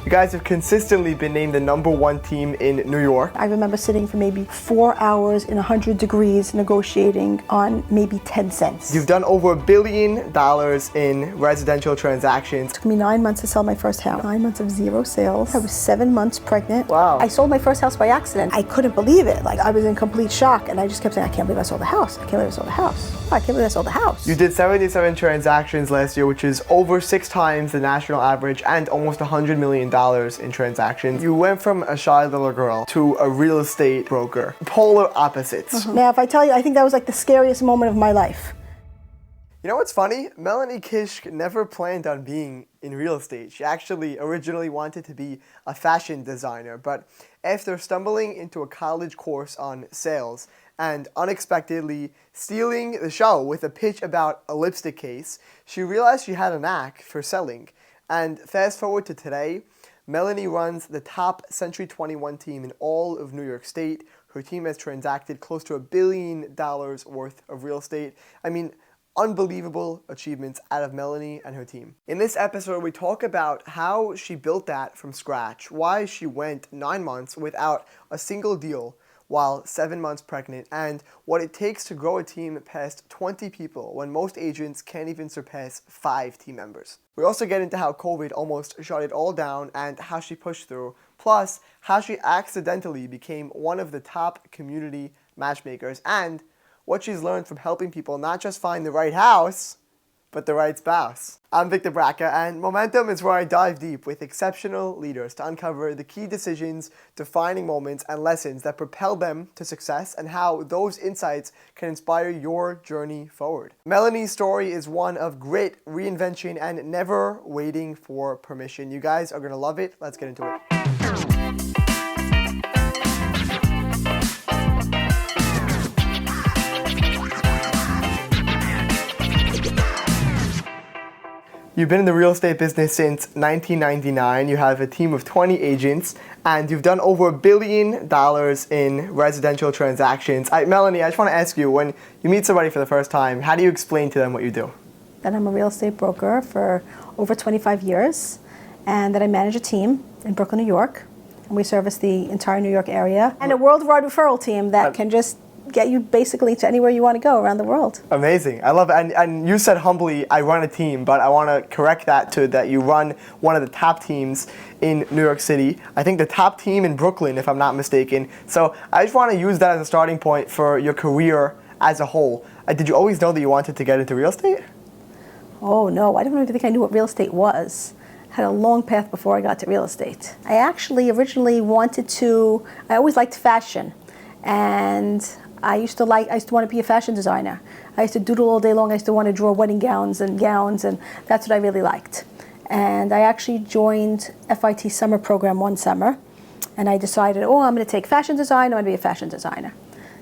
You guys have consistently been named the #1 team in New York. I remember sitting for maybe 4 hours in 100 degrees negotiating on maybe 10 cents. You've done over $1 billion in residential transactions. It took me 9 months to sell my first house. 9 months of zero sales. I was 7 months pregnant. Wow. I sold my first house by accident. I couldn't believe it. Like, I was in complete shock, and I just kept saying, I can't believe I sold the house. I can't believe I sold the house. Oh, I can't believe I sold the house. You did 77 transactions last year, which is over 6 times the national average and almost $100 million in transactions. You went from a shy little girl to a real estate broker. Polar opposites. Now, if I tell you, I think that was like the scariest moment of my life. You know what's funny? Melanie Kishk never planned on being in real estate. She actually originally wanted to be a fashion designer, but after stumbling into a college course on sales and unexpectedly stealing the show with a pitch about a lipstick case, she realized she had a knack for selling. And fast forward to today, Melanie runs the top Century 21 team in all of New York State. Her team has transacted close to $1 billion worth of real estate. I mean, unbelievable achievements out of Melanie and her team. In this episode, we talk about how she built that from scratch, why she went 9 months without a single deal while 7 months pregnant, and what it takes to grow a team past 20 people when most agents can't even surpass 5 team members. We also get into how COVID almost shut it all down and how she pushed through, plus how she accidentally became one of the top community matchmakers, and what she's learned from helping people not just find the right house, but the right spouse. I'm Victor Braca, and Momentum is where I dive deep with exceptional leaders to uncover the key decisions, defining moments, and lessons that propel them to success and how those insights can inspire your journey forward. Melanie's story is one of grit, reinvention, and never waiting for permission. You guys are gonna love it. Let's get into it. You've been in the real estate business since 1999. You have a team of 20 agents, and you've done over $1 billion in residential transactions. Melanie, I just want to ask you, when you meet somebody for the first time, how do you explain to them what you do? That I'm a real estate broker for over 25 years, and that I manage a team in Brooklyn, New York, and we service the entire New York area, and a worldwide referral team that can just get you basically to anywhere you want to go around the world. Amazing. I love it. And you said humbly, I run a team, but I want to correct that to that you run one of the top teams in New York City. I think the top team in Brooklyn, if I'm not mistaken. So I just want to use that as a starting point for your career as a whole. Did you always know that you wanted to get into real estate? Oh no, I don't even think I knew what real estate was. I had a long path before I got to real estate. I actually originally I always liked fashion, and I used to want to be a fashion designer. I used to doodle all day long. I used to want to draw wedding gowns, and that's what I really liked. And I actually joined FIT summer program one summer, and I decided, I'm going to take fashion design. I want to be a fashion designer.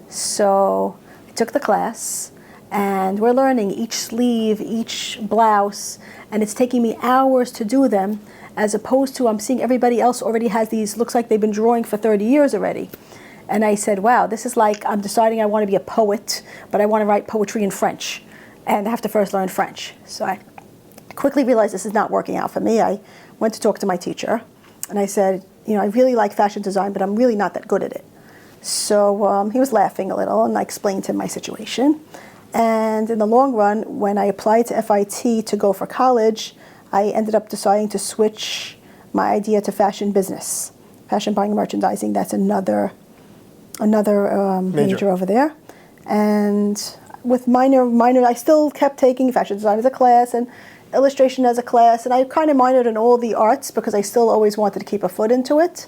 So I took the class, and we're learning each sleeve, each blouse, and it's taking me hours to do them, as opposed to I'm seeing everybody else already has these, looks like they've been drawing for 30 years already. And I said, wow, this is like I'm deciding I want to be a poet, but I want to write poetry in French. And I have to first learn French. So I quickly realized this is not working out for me. I went to talk to my teacher, and I said, I really like fashion design, but I'm really not that good at it. So he was laughing a little, and I explained to him my situation. And in the long run, when I applied to FIT to go for college, I ended up deciding to switch my idea to fashion business. Fashion buying and merchandising, that's another major over there. And with minor, I still kept taking fashion design as a class and illustration as a class, and I kind of minored in all the arts because I still always wanted to keep a foot into it.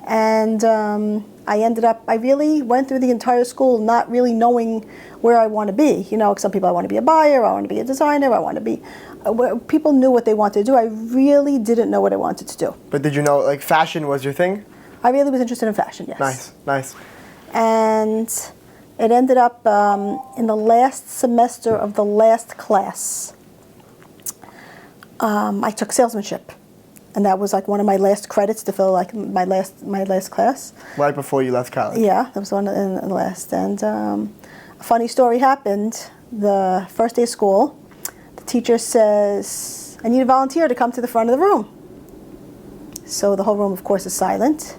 And I really went through the entire school not really knowing where I want to be. Some people, I want to be a buyer, I want to be a designer, I want to be, people knew what they wanted to do. I really didn't know what I wanted to do. But did you know, fashion was your thing? I really was interested in fashion, yes. Nice. And it ended up in the last semester of the last class, I took salesmanship, and that was like one of my last credits to fill like my last class. Right before you left college. Yeah, that was one in the last. And a funny story happened. The first day of school, the teacher says, "I need a volunteer to come to the front of the room." So the whole room, of course, is silent.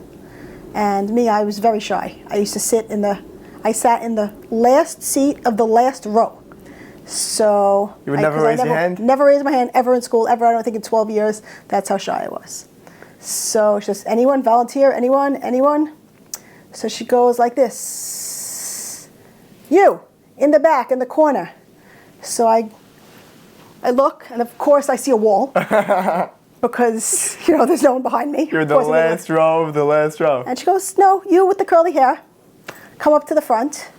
And me, I was very shy. I sat in the last seat of the last row. So you would never raise your hand? Never raised my hand ever in school, ever. I don't think in 12 years. That's how shy I was. So she says, anyone volunteer? Anyone? Anyone? So she goes like this. You, in the back, in the corner. So I look, and of course I see a wall. Because, there's no one behind me. You're the last row of the last row. And she goes, no, you with the curly hair. Come up to the front.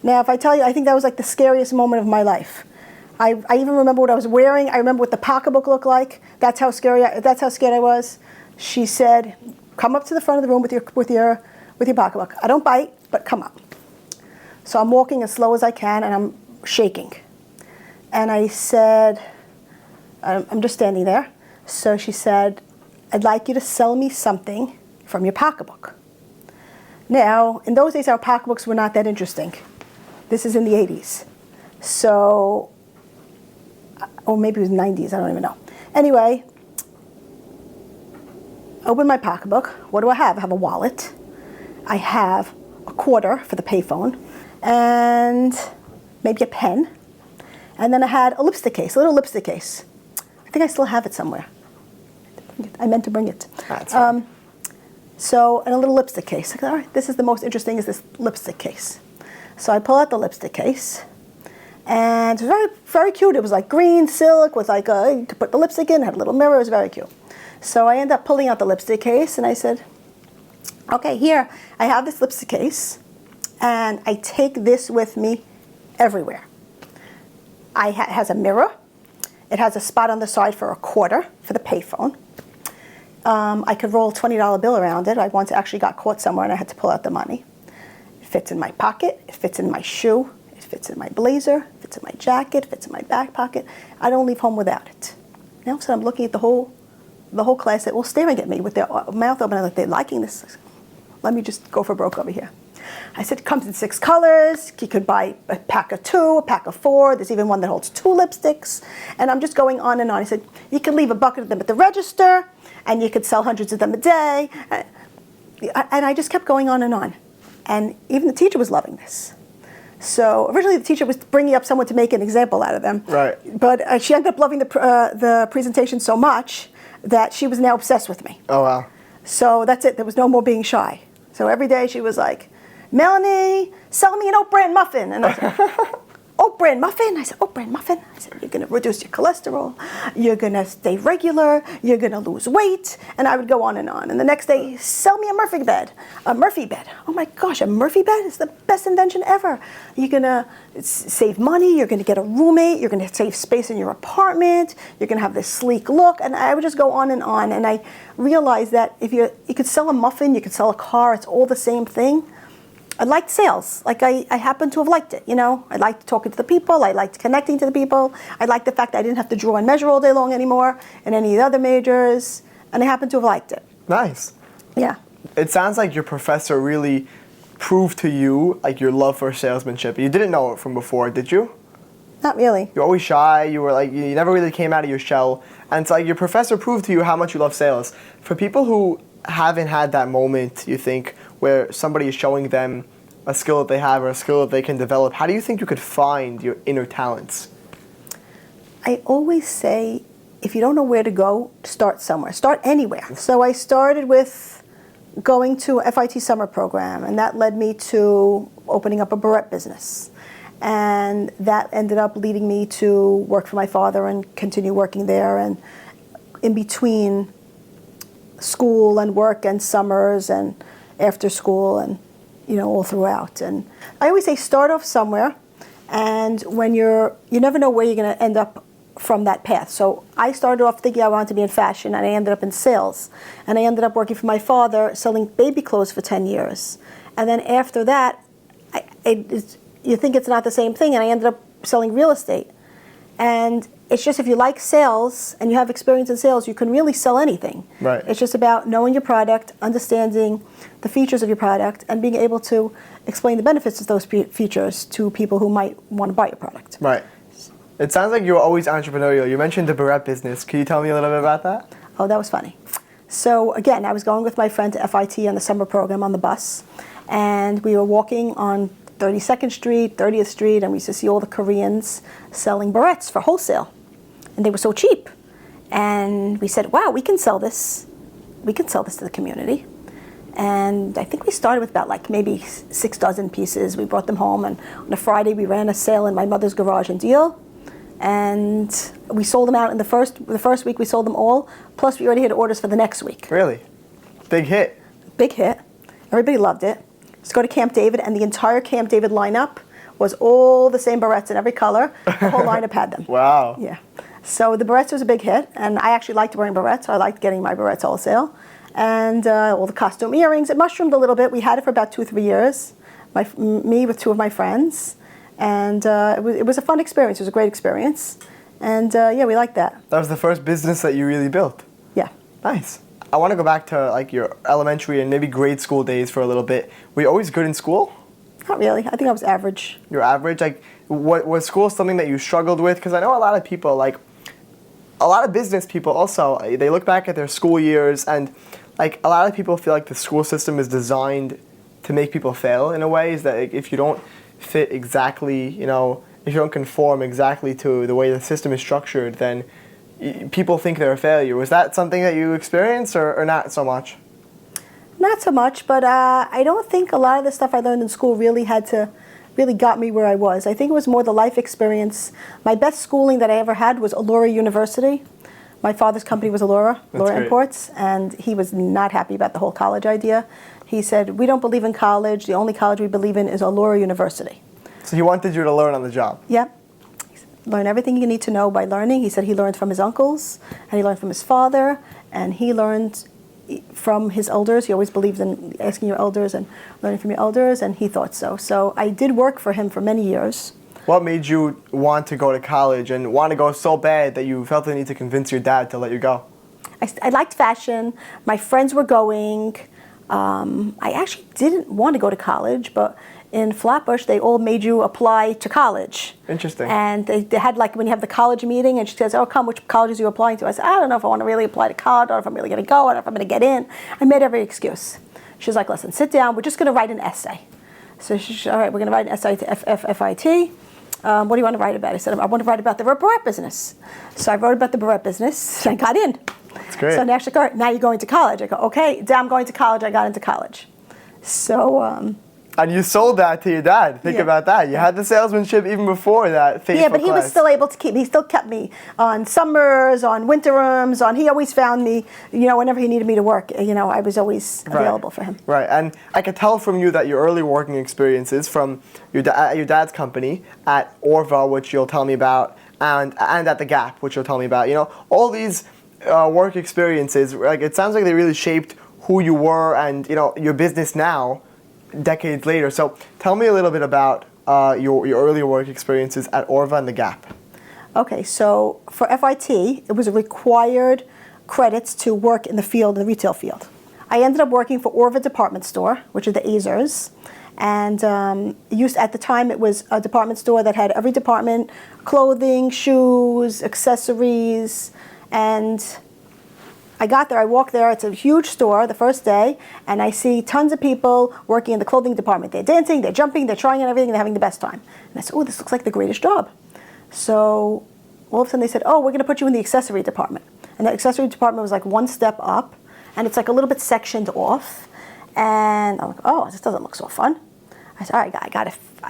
Now, if I tell you, I think that was like the scariest moment of my life. I even remember what I was wearing. I remember what the pocketbook looked like. That's how scared I was. She said, come up to the front of the room with your pocketbook. I don't bite, but come up. So I'm walking as slow as I can, and I'm shaking. And I said, I'm just standing there. So she said, I'd like you to sell me something from your pocketbook. Now, in those days, our pocketbooks were not that interesting. This is in the 80s. So, or maybe it was 90s, I don't even know. Anyway, open my pocketbook. What do I have? I have a wallet. I have a quarter for the payphone, and maybe a pen. And then I had a lipstick case, a little lipstick case. I think I still have it somewhere. I meant to bring it. And a little lipstick case. I go, all right, this is the most interesting is this lipstick case. So I pull out the lipstick case, and it was very, very cute. It was like green silk with like you could put the lipstick in, had a little mirror. It was very cute. So I ended up pulling out the lipstick case, and I said, okay, here, I have this lipstick case, and I take this with me everywhere. It has a mirror. It has a spot on the side for a quarter for the payphone. I could roll a $20 bill around it. I once actually got caught somewhere and I had to pull out the money. It fits in my pocket. It fits in my shoe. It fits in my blazer. It fits in my jacket. It fits in my back pocket. I don't leave home without it. Now, so I'm looking at the whole class. They're all staring at me with their mouth open. I'm like, they're liking this. Let me just go for broke over here. I said, it comes in 6 colors. You could buy a pack of 2, a pack of 4. There's even one that holds 2 lipsticks. And I'm just going on and on. I said, you can leave a bucket of them at the register, and you could sell hundreds of them a day. And I just kept going on and on. And even the teacher was loving this. So originally the teacher was bringing up someone to make an example out of them. Right. But she ended up loving the presentation so much that she was now obsessed with me. Oh, wow. So that's it. There was no more being shy. So every day she was like, Melanie, sell me an oat bran muffin. And I said, oat bran muffin? I said, oat bran muffin? I said, you're going to reduce your cholesterol. You're going to stay regular. You're going to lose weight. And I would go on. And the next day, sell me a Murphy bed. A Murphy bed. Oh my gosh, a Murphy bed is the best invention ever. You're going to save money. You're going to get a roommate. You're going to save space in your apartment. You're going to have this sleek look. And I would just go on. And I realized that if you could sell a muffin, you could sell a car. It's all the same thing. I liked sales. Like I happen to have liked it, I liked talking to the people. I liked connecting to the people. I liked the fact that I didn't have to draw and measure all day long anymore in any of the other majors. And I happen to have liked it. Nice. Yeah. It sounds like your professor really proved to you like your love for salesmanship. You didn't know it from before, did you? Not really. You're always shy. You were like, you never really came out of your shell. And it's like your professor proved to you how much you love sales. For people who haven't had that moment, you think, where somebody is showing them a skill that they have or a skill that they can develop, how do you think you could find your inner talents? I always say, if you don't know where to go, start somewhere. Start anywhere. So I started with going to a FIT summer program, and that led me to opening up a barret business. And that ended up leading me to work for my father and continue working there. And in between school and work and summers and after school and all throughout. And I always say start off somewhere, and when you never know where you're going to end up from that path. So I started off thinking I wanted to be in fashion, and I ended up in sales. And I ended up working for my father selling baby clothes for 10 years. And then after that, you think it's not the same thing, and I ended up selling real estate. And it's just if you like sales and you have experience in sales, you can really sell anything. Right. It's just about knowing your product, understanding the features of your product, and being able to explain the benefits of those features to people who might want to buy your product. Right. It sounds like you were always entrepreneurial. You mentioned the barret business. Can you tell me a little bit about that? Oh, that was funny. So again, I was going with my friend to FIT on the summer program on the bus, and we were walking on 32nd Street, 30th Street, and we used to see all the Koreans selling barrettes for wholesale, and they were so cheap. And we said, wow, we can sell this. We can sell this to the community. And I think we started with about like maybe 6 dozen pieces. We brought them home, and on a Friday we ran a sale in my mother's garage in Deal, and we sold them out in the first week. We sold them all. Plus, we already had orders for the next week. Really? Big hit. Big hit. Everybody loved it. Let's go to Camp David, and the entire Camp David lineup was all the same barrettes in every color. The whole lineup had them. Wow. Yeah. So the barrettes was a big hit, and I actually liked wearing barrettes. So I liked getting my barrettes wholesale, and all the costume earrings. It mushroomed a little bit. We had it for about 2 or 3 years. Me with 2 of my friends. And it was a fun experience. It was a great experience. And yeah, we liked that. That was the first business that you really built. Yeah. Nice. I want to go back to like your elementary and maybe grade school days for a little bit. Were you always good in school? Not really. I think I was average. You're average? Like, what was school something that you struggled with? Because I know a lot of people, like, a lot of business people also, they look back at their school years, and like a lot of people feel like the school system is designed to make people fail in a way. Is that like, if you don't fit exactly, you know, if you don't conform exactly to the way the system is structured, then people think they're a failure. Was that something that you experienced, or not so much? Not so much, but I don't think a lot of the stuff I learned in school really got me where I was. I think it was more the life experience. My best schooling that I ever had was Allura University. My father's company was Allura Imports, and he was not happy about the whole college idea. He said, we don't believe in college. The only college we believe in is Allura University. So he wanted you to learn on the job. Yep. Learn everything you need to know by learning. He said he learned from his uncles, and he learned from his father, and he learned from his elders. He always believed in asking your elders and learning from your elders, and he thought so. So I did work for him for many years. What made you want to go to college and want to go so bad that you felt the need to convince your dad to let you go? I liked fashion. My friends were going. I actually didn't want to go to college, but in Flatbush, they all made you apply to college. Interesting. And they had, like, when you have the college meeting, and she says, oh, come, which colleges are you applying to? I said, I don't know if I want to really apply to college, I don't know if I'm really going to go, I don't know if I'm going to get in. I made every excuse. She was like, listen, sit down, we're just going to write an essay. So she said, all right, we're going to write an essay to FIT. What do you want to write about? I said, I want to write about the barret business. So I wrote about the barret business, and I got in. That's great. So now she's like, all right, now you're going to college. I go, okay, I'm going to college. I got into college. So... and you sold that to your dad. Think about that. You had the salesmanship even before that fateful yeah, but he class. was still able to he still kept me on summers, on winter rooms, he always found me, whenever he needed me to work, I was always available for him. Right, and I could tell from you that your early working experiences from your dad's company at Orva, which you'll tell me about, and at the Gap, which you'll tell me about, all these work experiences, like, it sounds like they really shaped who you were and, your business now, decades later. So tell me a little bit about your earlier work experiences at Orva and the Gap. Okay, so for FIT, it was a required credits to work in the field, in the retail field. I ended up working for Orva Department Store, which are the Azers, and at the time it was a department store that had every department, clothing, shoes, accessories, and I got there, I walked there, it's a huge store the first day, and I see tons of people working in the clothing department. They're dancing, they're jumping, they're trying on everything, they're having the best time. And I said, oh, this looks like the greatest job. So all of a sudden they said, oh, we're going to put you in the accessory department. And the accessory department was like one step up, and it's like a little bit sectioned off. And I'm like, oh, this doesn't look so fun. I said, all right, I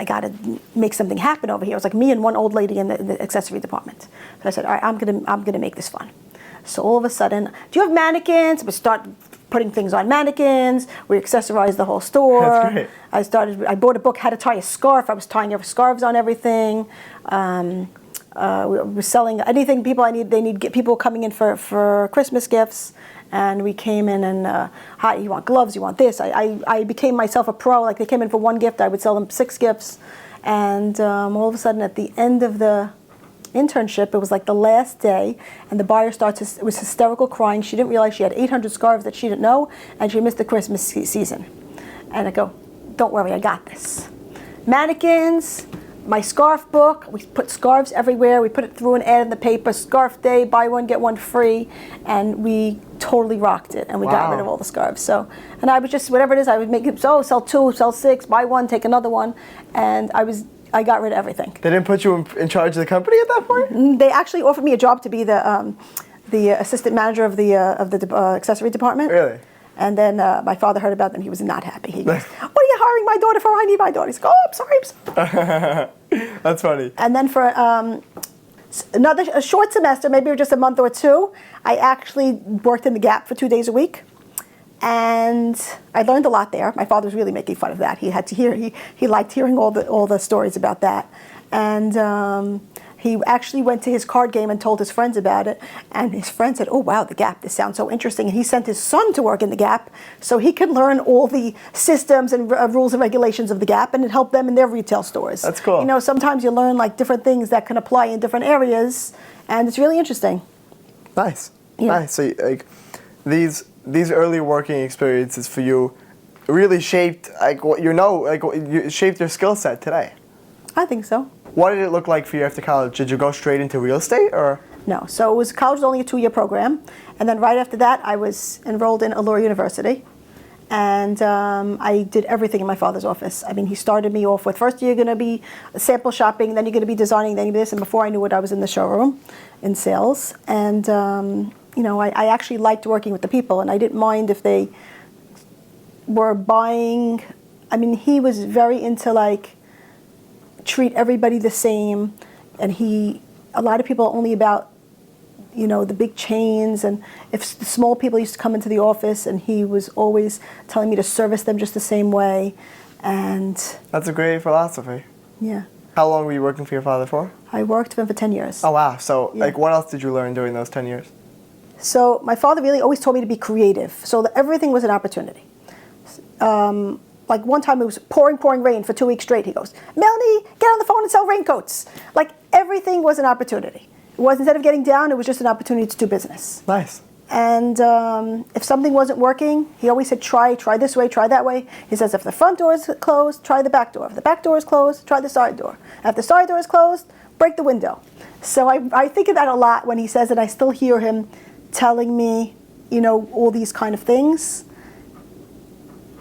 got to make something happen over here. It was like me and one old lady in the accessory department. So I said, all right, I'm gonna make this fun. So all of a sudden, do you have mannequins? We start putting things on mannequins. We accessorized the whole store. That's great. I bought a book, How to Tie a Scarf. I was tying scarves on everything. We were selling anything people people coming in for Christmas gifts. And we came in and, hi, you want gloves, you want this. I became myself a pro. Like, they came in for one gift, I would sell them 6 gifts. And all of a sudden, at the end of the internship, it was like the last day, and the buyer was hysterical, crying. She didn't realize she had 800 scarves that she didn't know, and she missed the Christmas season. And I go, don't worry, I got this. Mannequins, my scarf book. We put scarves everywhere. We put it through an ad in the paper, scarf day, buy one, get one free. And we totally rocked it. And we got rid of all the scarves. So, and I would just, whatever it is, I would make it, sell 2, sell 6, buy one, take another one. And I got rid of everything. They didn't put you in charge of the company at that point? They actually offered me a job to be the assistant manager of the accessory department. Really? And then my father heard about them. He was not happy. He goes, "What are you hiring my daughter for? I need my daughter." He's like, "Oh, I'm sorry." That's funny. And then for a short semester, maybe just a month or two, I actually worked in the Gap for 2 days a week. And I learned a lot there. My father was really making fun of that. He had to hear, he liked hearing all the stories about that. And he actually went to his card game and told his friends about it. And his friend said, "Oh, wow, the Gap, this sounds so interesting." And he sent his son to work in the Gap so he could learn all the systems and rules and regulations of the Gap, and it helped them in their retail stores. That's cool. You know, sometimes you learn like different things that can apply in different areas, and it's really interesting. Nice. Yeah. Nice. So like these early working experiences for you really shaped like what you shaped your skill set today. I think so. What did it look like for you after college? Did you go straight into real estate or? No. So college was only a 2-year program. And then right after that, I was enrolled in Allure University. And I did everything in my father's office. I mean, he started me off with, first you're going to be sample shopping, then you're going to be designing, then you do this. And before I knew it, I was in the showroom in sales. And, you know, I actually liked working with the people. And I didn't mind if they were buying. I mean, he was very into like, treat everybody the same, and a lot of people are only about, you know, the big chains, and if the small people used to come into the office, and he was always telling me to service them just the same way. And that's a great philosophy. Yeah. How long were you working for your father for? I worked for him for 10 years. Oh wow. So Yeah. like what else did you learn during those 10 years? So my father really always told me to be creative, so that everything was an opportunity. Like one time it was pouring rain for 2 weeks straight. He goes, "Melanie, get on the phone and sell raincoats." Like everything was an opportunity. It was, instead of getting down, it was just an opportunity to do business. Nice. And if something wasn't working, he always said, try this way, try that way. He says, if the front door is closed, try the back door. If the back door is closed, try the side door. If the side door is closed, break the window. So I think of that a lot when he says it. I still hear him telling me, you know, all these kind of things.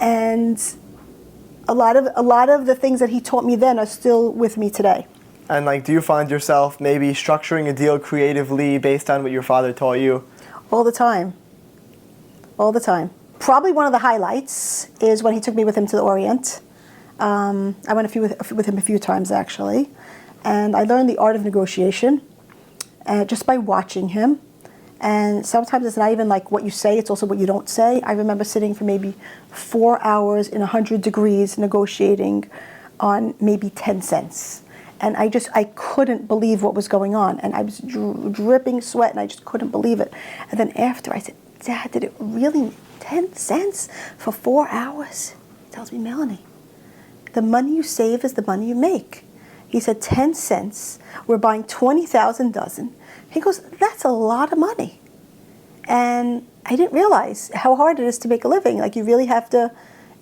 And a lot of the things that he taught me then are still with me today. And like, do you find yourself maybe structuring a deal creatively based on what your father taught you? All the time. All the time. Probably one of the highlights is when he took me with him to the Orient. I went with him a few times actually, and I learned the art of negotiation just by watching him. And sometimes it's not even like what you say, it's also what you don't say. I remember sitting for maybe 4 hours in 100 degrees negotiating on maybe 10 cents. And I couldn't believe what was going on. And I was dripping sweat, and I just couldn't believe it. And then after, I said, "Dad, did it really 10 cents for 4 hours?" He tells me, "Melanie, the money you save is the money you make." He said, 10 cents, we're buying 20,000 dozen. He goes, "That's a lot of money." And I didn't realize how hard it is to make a living. Like, you really have to,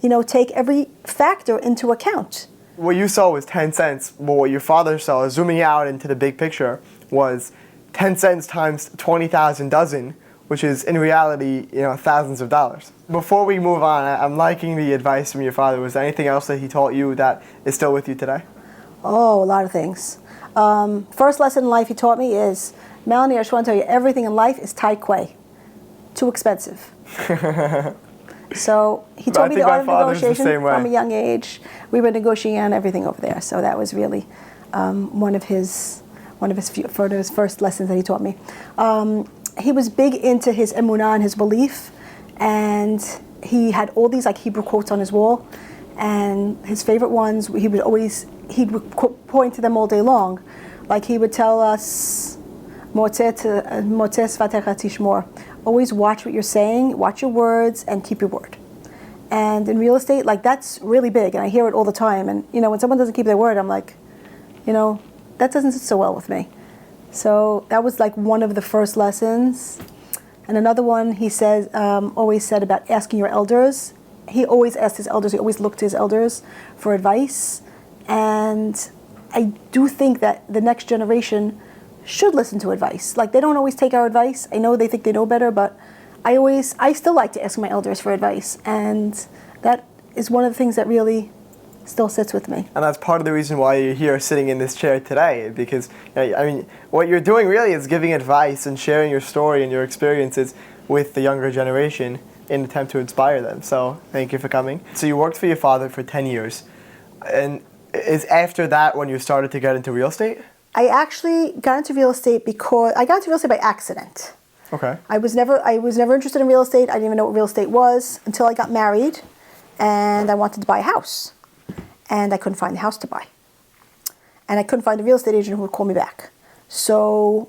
you know, take every factor into account. What you saw was 10 cents, but what your father saw, zooming out into the big picture, was 10 cents times 20,000 dozen, which is in reality, you know, thousands of dollars. Before we move on, I'm liking the advice from your father. Was there anything else that he taught you that is still with you today? Oh, a lot of things. First lesson in life he taught me is, Melanie, I just want to tell you, everything in life is tai kwei. Too expensive. So he taught me the art of negotiation from a young age. We were negotiating on everything over there. So that was really one of his first lessons that he taught me. He was big into his emunah and his belief, and he had all these like Hebrew quotes on his wall. And his favorite ones, he'd point to them all day long. Like he would tell us, always watch what you're saying, watch your words, and keep your word. And in real estate, like that's really big, and I hear it all the time. And you know, when someone doesn't keep their word, I'm like, you know, that doesn't sit so well with me. So that was like one of the first lessons. And another one he says, always said about asking your elders. He always asked his elders. He always looked to his elders for advice. And I do think that the next generation should listen to advice. Like, they don't always take our advice. I know they think they know better, but I still like to ask my elders for advice, and that is one of the things that really still sits with me. And that's part of the reason why you're here sitting in this chair today, because I mean, what you're doing really is giving advice and sharing your story and your experiences with the younger generation in an attempt to inspire them. So thank you for coming. So you worked for your father for 10 years, and is after that when you started to get into real estate? I actually got into real estate because I got into real estate by accident. Okay. I was never interested in real estate. I didn't even know what real estate was until I got married, and I wanted to buy a house, and I couldn't find a house to buy, and I couldn't find a real estate agent who would call me back. So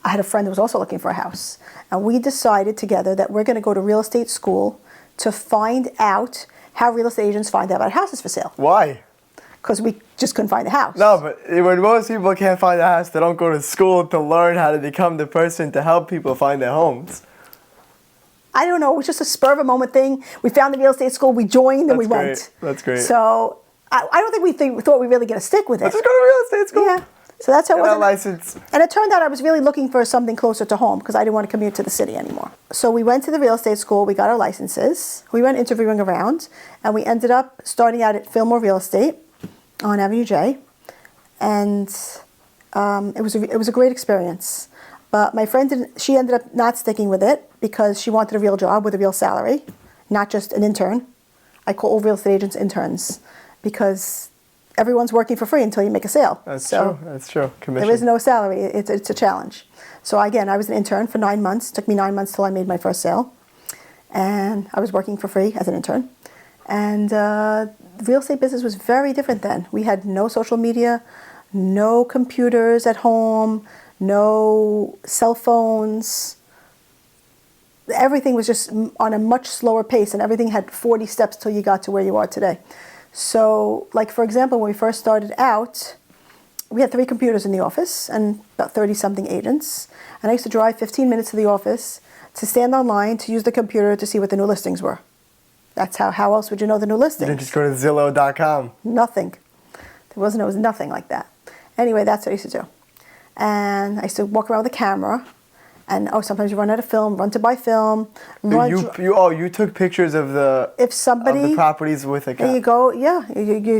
I had a friend who was also looking for a house, and we decided together that we're going to go to real estate school to find out how real estate agents find out about houses for sale. Why? Because we just couldn't find a house. No, but when most people can't find a house, they don't go to school to learn how to become the person to help people find their homes. I don't know. It was just a spur of a moment thing. We found the real estate school. We joined and we went. That's great. So I don't think we thought we were really going to stick with it. Let's just go to real estate school. Yeah. So that's how it Get was. a license. And it turned out I was really looking for something closer to home because I didn't want to commute to the city anymore. So we went to the real estate school. We got our licenses. We went interviewing around, and we ended up starting out at Fillmore Real Estate on Avenue J, and it was a great experience. But my friend she ended up not sticking with it because she wanted a real job with a real salary, not just an intern. I call all real estate agents interns because everyone's working for free until you make a sale. That's true. That's true. Commission. There is no salary. It's a challenge. So again, I was an intern for 9 months. It took me 9 months till I made my first sale, and I was working for free as an intern. And the real estate business was very different then. We had no social media, no computers at home, no cell phones. Everything was just on a much slower pace, and everything had 40 steps till you got to where you are today. So, like, for example, when we first started out, we had 3 computers in the office and about 30-something agents. And I used to drive 15 minutes to the office to stand online to use the computer to see what the new listings were. That's how else would you know the new listings? You didn't just go to Zillow.com. Nothing. There was nothing like that. Anyway, that's what I used to do. And I used to walk around with a camera, and sometimes you run out of film, run to buy film. You took pictures of the properties with a camera. There you go. Yeah, you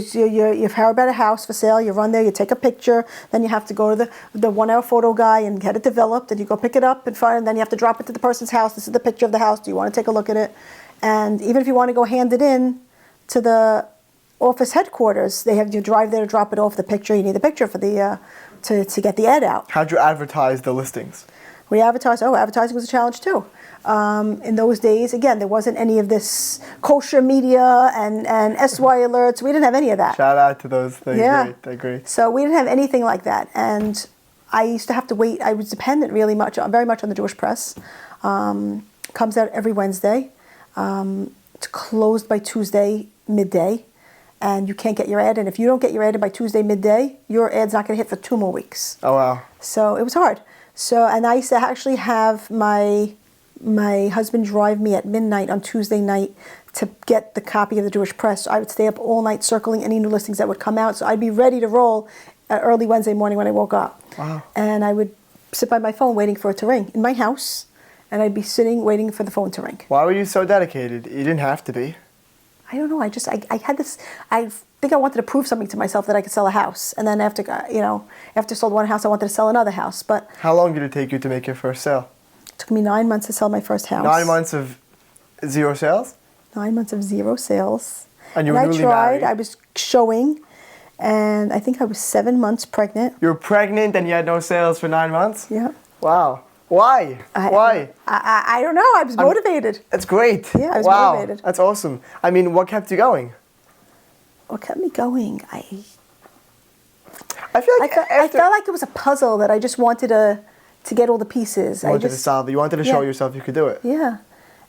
hear about a house for sale. You run there, you take a picture. Then you have to go to the 1 hour photo guy and get it developed. And you go pick it up and then you have to drop it to the person's house. This is the picture of the house. Do you want to take a look at it? And even if you want to go hand it in to the office headquarters, they have you drive there to drop it off. The picture, you need the picture for the to get the ad out. How'd you advertise the listings? We advertised. Advertising was a challenge too. In those days, again, there wasn't any of this kosher media and SY alerts. We didn't have any of that. Shout out to those things. Yeah. Great. Great. So we didn't have anything like that. And I used to have to wait. I was dependent very much on the Jewish press. Comes out every Wednesday. It's closed by Tuesday midday. And you can't get your ad in. If you don't get your ad in by Tuesday midday, your ad's not going to hit for 2 more weeks. Oh, wow. So it was hard. And I used to actually have my husband drive me at midnight on Tuesday night to get the copy of the Jewish Press. So I would stay up all night circling any new listings that would come out. So I'd be ready to roll early Wednesday morning when I woke up. Wow. And I would sit by my phone waiting for it to ring in my house. And I'd be sitting waiting for the phone to ring. Why were you so dedicated? You didn't have to be. I don't know. I had this. I think I wanted to prove something to myself that I could sell a house, and then after I sold one house, I wanted to sell another house. But how long did it take you to make your first sale? It took me 9 months to sell my first house. 9 months of 0 sales? 9 months of 0 sales. And you were newly married? I was showing, and I think I was 7 months pregnant. You were pregnant and you had no sales for 9 months? Yeah. Wow. Why? Why? I don't know. I was motivated. That's great. Yeah, I was motivated. That's awesome. I mean, what kept you going? What kept me going? I feel like I felt like it was a puzzle that I just wanted to get all the pieces. You wanted to solve it. You wanted to show yourself you could do it. Yeah.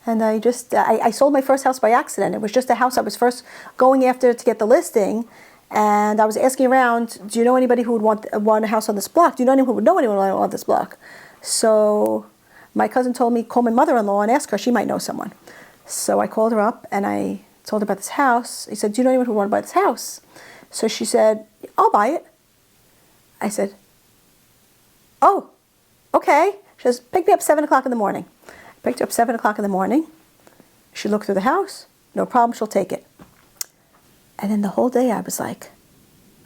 And I sold my first house by accident. It was just a house I was first going after to get the listing. And I was asking around, do you know anybody who would want a house on this block? Do you know anyone who would know anyone on this block? So my cousin told me, call my mother-in-law and ask her. She might know someone. So I called her up and I told her about this house. He said, do you know anyone who would want to buy this house? So she said, I'll buy it. I said, oh, okay. She says, pick me up 7 o'clock in the morning. I picked her up 7 o'clock in the morning. She looked through the house. No problem, she'll take it. And then the whole day I was like,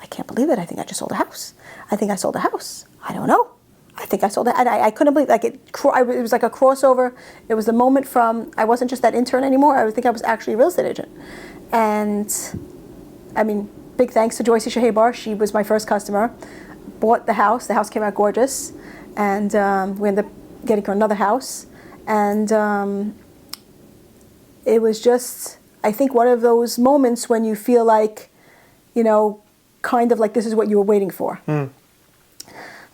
I can't believe it. I think I just sold a house. I think I sold a house. I don't know. I think I sold it. And I couldn't believe, like, it was like a crossover. It was the moment from, I wasn't just that intern anymore. I think I was actually a real estate agent. And, I mean, big thanks to Joyce Shahabar. She was my first customer. Bought the house. The house came out gorgeous. And we ended up getting her another house. And it was just, I think, one of those moments when you feel like, you know, kind of like this is what you were waiting for. Mm.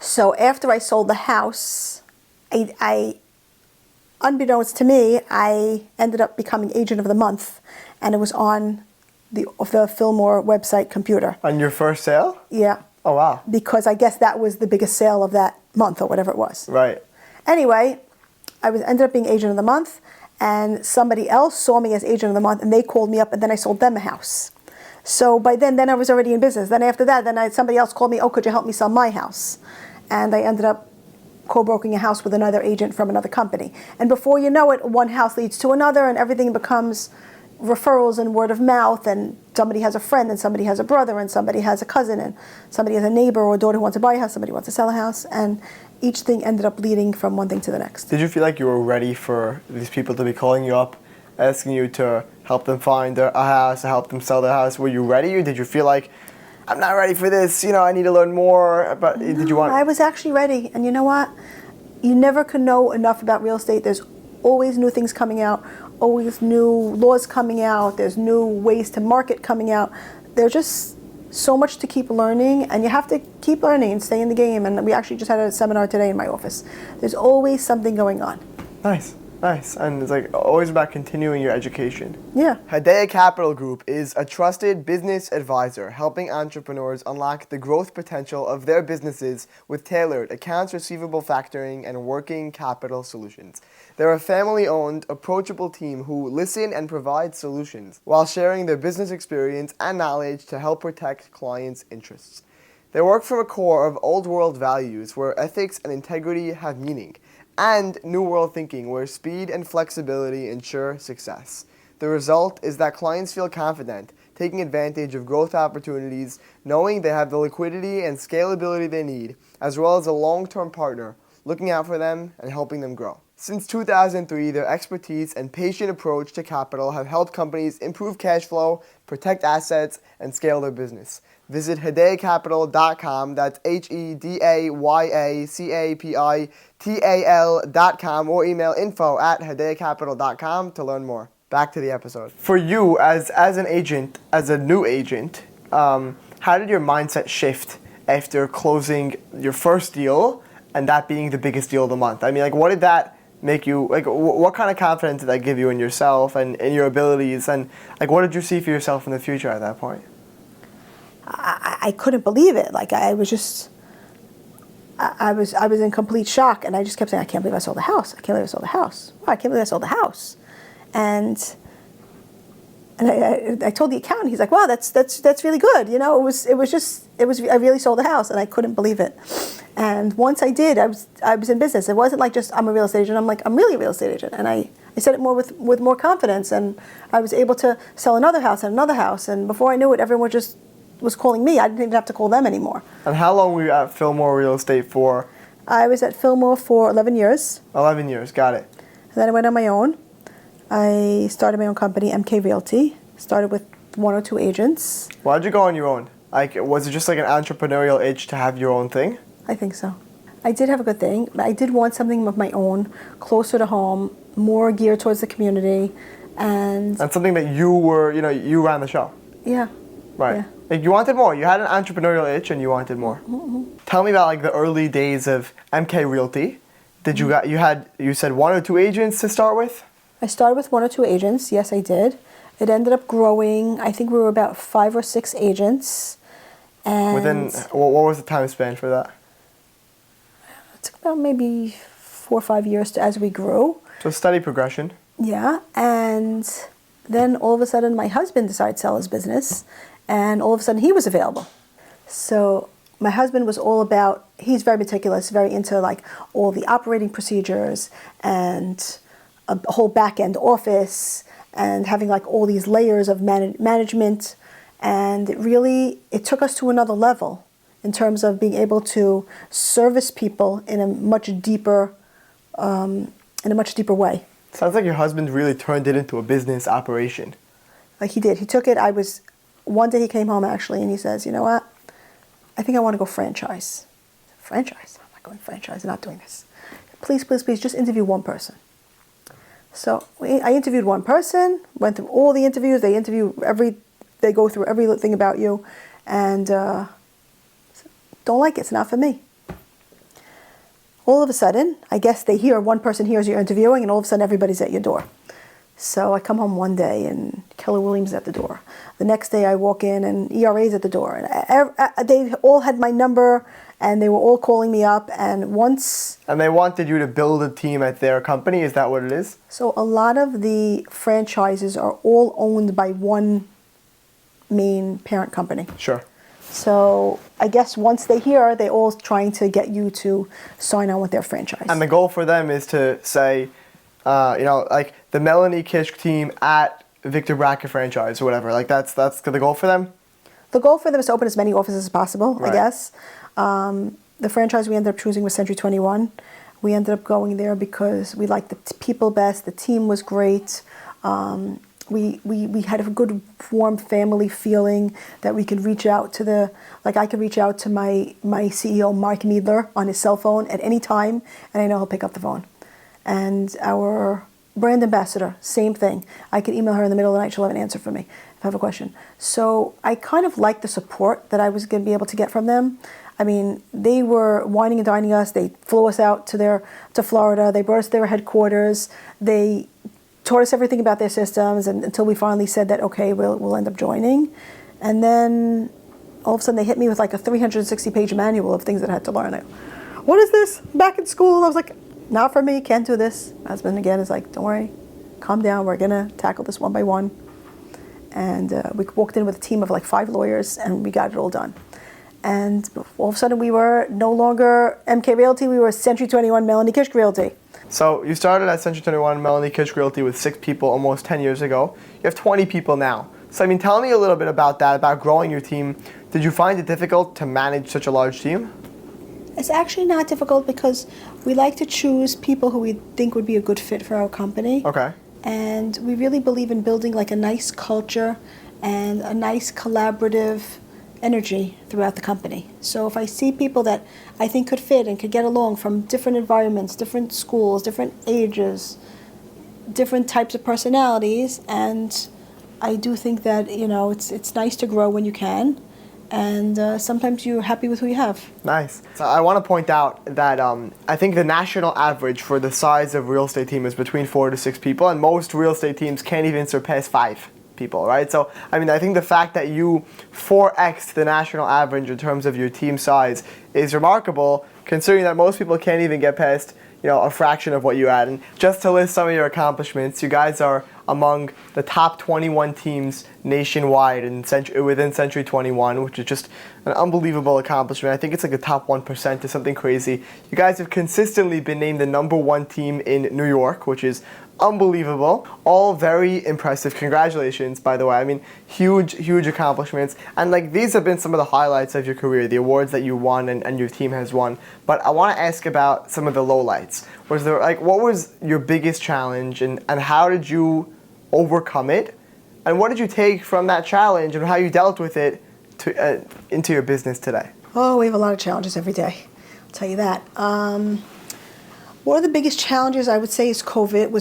So after I sold the house, I unbeknownst to me, I ended up becoming agent of the month, and it was on the Fillmore website computer. On your first sale? Yeah. Oh, wow. Because I guess that was the biggest sale of that month or whatever it was. Right. Anyway, ended up being agent of the month, and somebody else saw me as agent of the month, and they called me up, and then I sold them a house. So by then I was already in business. Then after that, somebody else called me, oh, could you help me sell my house? And I ended up co-broking a house with another agent from another company. And before you know it, one house leads to another, and everything becomes referrals and word of mouth, and somebody has a friend, and somebody has a brother, and somebody has a cousin, and somebody has a neighbor or a daughter who wants to buy a house, somebody wants to sell a house, and each thing ended up leading from one thing to the next. Did you feel like you were ready for these people to be calling you up, asking you to help them find a house, to help them sell their house? Were you ready, or did you feel like, I'm not ready for this, you know, I need to learn more? But no, did you want? I was actually ready, and you know what? You never can know enough about real estate. There's always new things coming out, always new laws coming out, there's new ways to market coming out. There's just so much to keep learning, and you have to keep learning and stay in the game. And we actually just had a seminar today in my office. There's always something going on. Nice. And it's like always about continuing your education. Yeah. Hedaya Capital Group is a trusted business advisor helping entrepreneurs unlock the growth potential of their businesses with tailored accounts receivable factoring and working capital solutions. They're a family-owned, approachable team who listen and provide solutions while sharing their business experience and knowledge to help protect clients' interests. They work from a core of old world values where ethics and integrity have meaning, and new world thinking where speed and flexibility ensure success. The result is that clients feel confident, taking advantage of growth opportunities, knowing they have the liquidity and scalability they need, as well as a long-term partner looking out for them and helping them grow. Since 2003, their expertise and patient approach to capital have helped companies improve cash flow, protect assets, and scale their business. Visit hedayacapital.com, that's HEDAYACAPITAL.com, or email info@hedayacapital.com to learn more. Back to the episode. For you, as an agent, as a new agent, how did your mindset shift after closing your first deal and that being the biggest deal of the month? I mean, like, what did that make you, like, what kind of confidence did that give you in yourself and in your abilities? And, like, what did you see for yourself in the future at that point? I couldn't believe it. Like, I was in complete shock, and I just kept saying, I can't believe I sold the house. I can't believe I sold the house. Wow, I can't believe I sold the house. And I told the accountant, he's like, wow, that's really good. You know, I really sold the house, and I couldn't believe it. And once I did, I was in business. It wasn't like just I'm a real estate agent. I'm like, I'm really a real estate agent. And I said it more with more confidence, and I was able to sell another house and another house. And before I knew it, everyone just was calling me. I didn't even have to call them anymore. And how long were you at Fillmore Real Estate for? I was at Fillmore for 11 years. 11 years, got it. And then I went on my own. I started my own company, MK Realty. Started with 1 or 2 agents. Why'd you go on your own? Like, was it just like an entrepreneurial itch to have your own thing? I think so. I did have a good thing. I did want something of my own, closer to home, more geared towards the community, and something that you were, you ran the show. Yeah. Right. Yeah. Like, you wanted more. You had an entrepreneurial itch and you wanted more. Mm-hmm. Tell me about, like, the early days of MK Realty. Did you you said 1 or 2 agents to start with? I started with 1 or 2 agents. Yes, I did. It ended up growing. I think we were about 5 or 6 agents. And within, what was the time span for that? It took about maybe 4 or 5 years as we grew. So steady progression. Yeah, and then all of a sudden my husband decided to sell his business, and all of a sudden he was available. So my husband was all about, he's very meticulous, very into like all the operating procedures and a whole back-end office and having like all these layers of management. And it took us to another level in terms of being able to service people in a much deeper way. Sounds like your husband really turned it into a business operation. Like he did. He took it. One day he came home actually and he says, you know what? I think I want to go franchise. Franchise? I'm not going franchise. I'm not doing this. Please, please, please, just interview one person. So I interviewed one person, went through all the interviews. They go through everything about you, and don't like it. It's not for me. All of a sudden, I guess one person hears you're interviewing, and all of a sudden everybody's at your door. So I come home one day and Keller Williams is at the door. The next day I walk in and ERA's at the door. And they all had my number and they were all calling me up. And they wanted you to build a team at their company. Is that what it is? So a lot of the franchises are all owned by one main parent company. Sure. So I guess once they hear, they're all trying to get you to sign on with their franchise. And the goal for them is to say, like the Melanie Kishk team at Victor Brackett franchise or whatever. Like that's the goal for them? The goal for them is to open as many offices as possible, right. I guess. The franchise we ended up choosing was Century 21. We ended up going there because we liked the people best. The team was great. We had a good, warm family feeling that we could reach out to I could reach out to my CEO, Mark Meadler, on his cell phone at any time, and I know he'll pick up the phone. And our brand ambassador, same thing. I could email her in the middle of the night, she'll have an answer for me if I have a question. So I kind of liked the support that I was going to be able to get from them. I mean, they were wining and dining us. They flew us out to Florida. They brought us to their headquarters. They taught us everything about their systems, and until we finally said that, okay, we'll end up joining. And then all of a sudden they hit me with like a 360-page manual of things that I had to learn. What is this? Back in school, I was like, not for me, can't do this. My husband again is like, don't worry, calm down, we're gonna tackle this one by one. And we walked in with a team of like 5 lawyers and we got it all done. And all of a sudden we were no longer MK Realty, we were Century 21 Melanie Kishk Realty. So you started at Century 21 Melanie Kishk Realty with 6 people almost 10 years ago. You have 20 people now. So I mean, tell me a little bit about that, about growing your team. Did you find it difficult to manage such a large team? It's actually not difficult because we like to choose people who we think would be a good fit for our company. Okay. And we really believe in building like a nice culture and a nice collaborative energy throughout the company. So if I see people that I think could fit and could get along from different environments, different schools, different ages, different types of personalities, and I do think that, it's nice to grow when you can. And sometimes you're happy with who you have. Nice. So I want to point out that I think the national average for the size of real estate team is between 4 to 6 people, and most real estate teams can't even surpass 5 people, right? So, I mean, I think the fact that you 4x'd the national average in terms of your team size is remarkable, considering that most people can't even get past, a fraction of what you had. And just to list some of your accomplishments, you guys are among the top 21 teams nationwide within Century 21, which is just an unbelievable accomplishment. I think it's like the top 1% or something crazy. You guys have consistently been named the #1 team in New York, which is unbelievable. All very impressive. Congratulations, by the way. I mean, huge accomplishments. And these have been some of the highlights of your career, the awards that you won and your team has won. But I want to ask about some of the lowlights. What was your biggest challenge and how did you overcome it? And what did you take from that challenge and how you dealt with it into your business today? Oh, we have a lot of challenges every day. I'll tell you that. One of the biggest challenges I would say was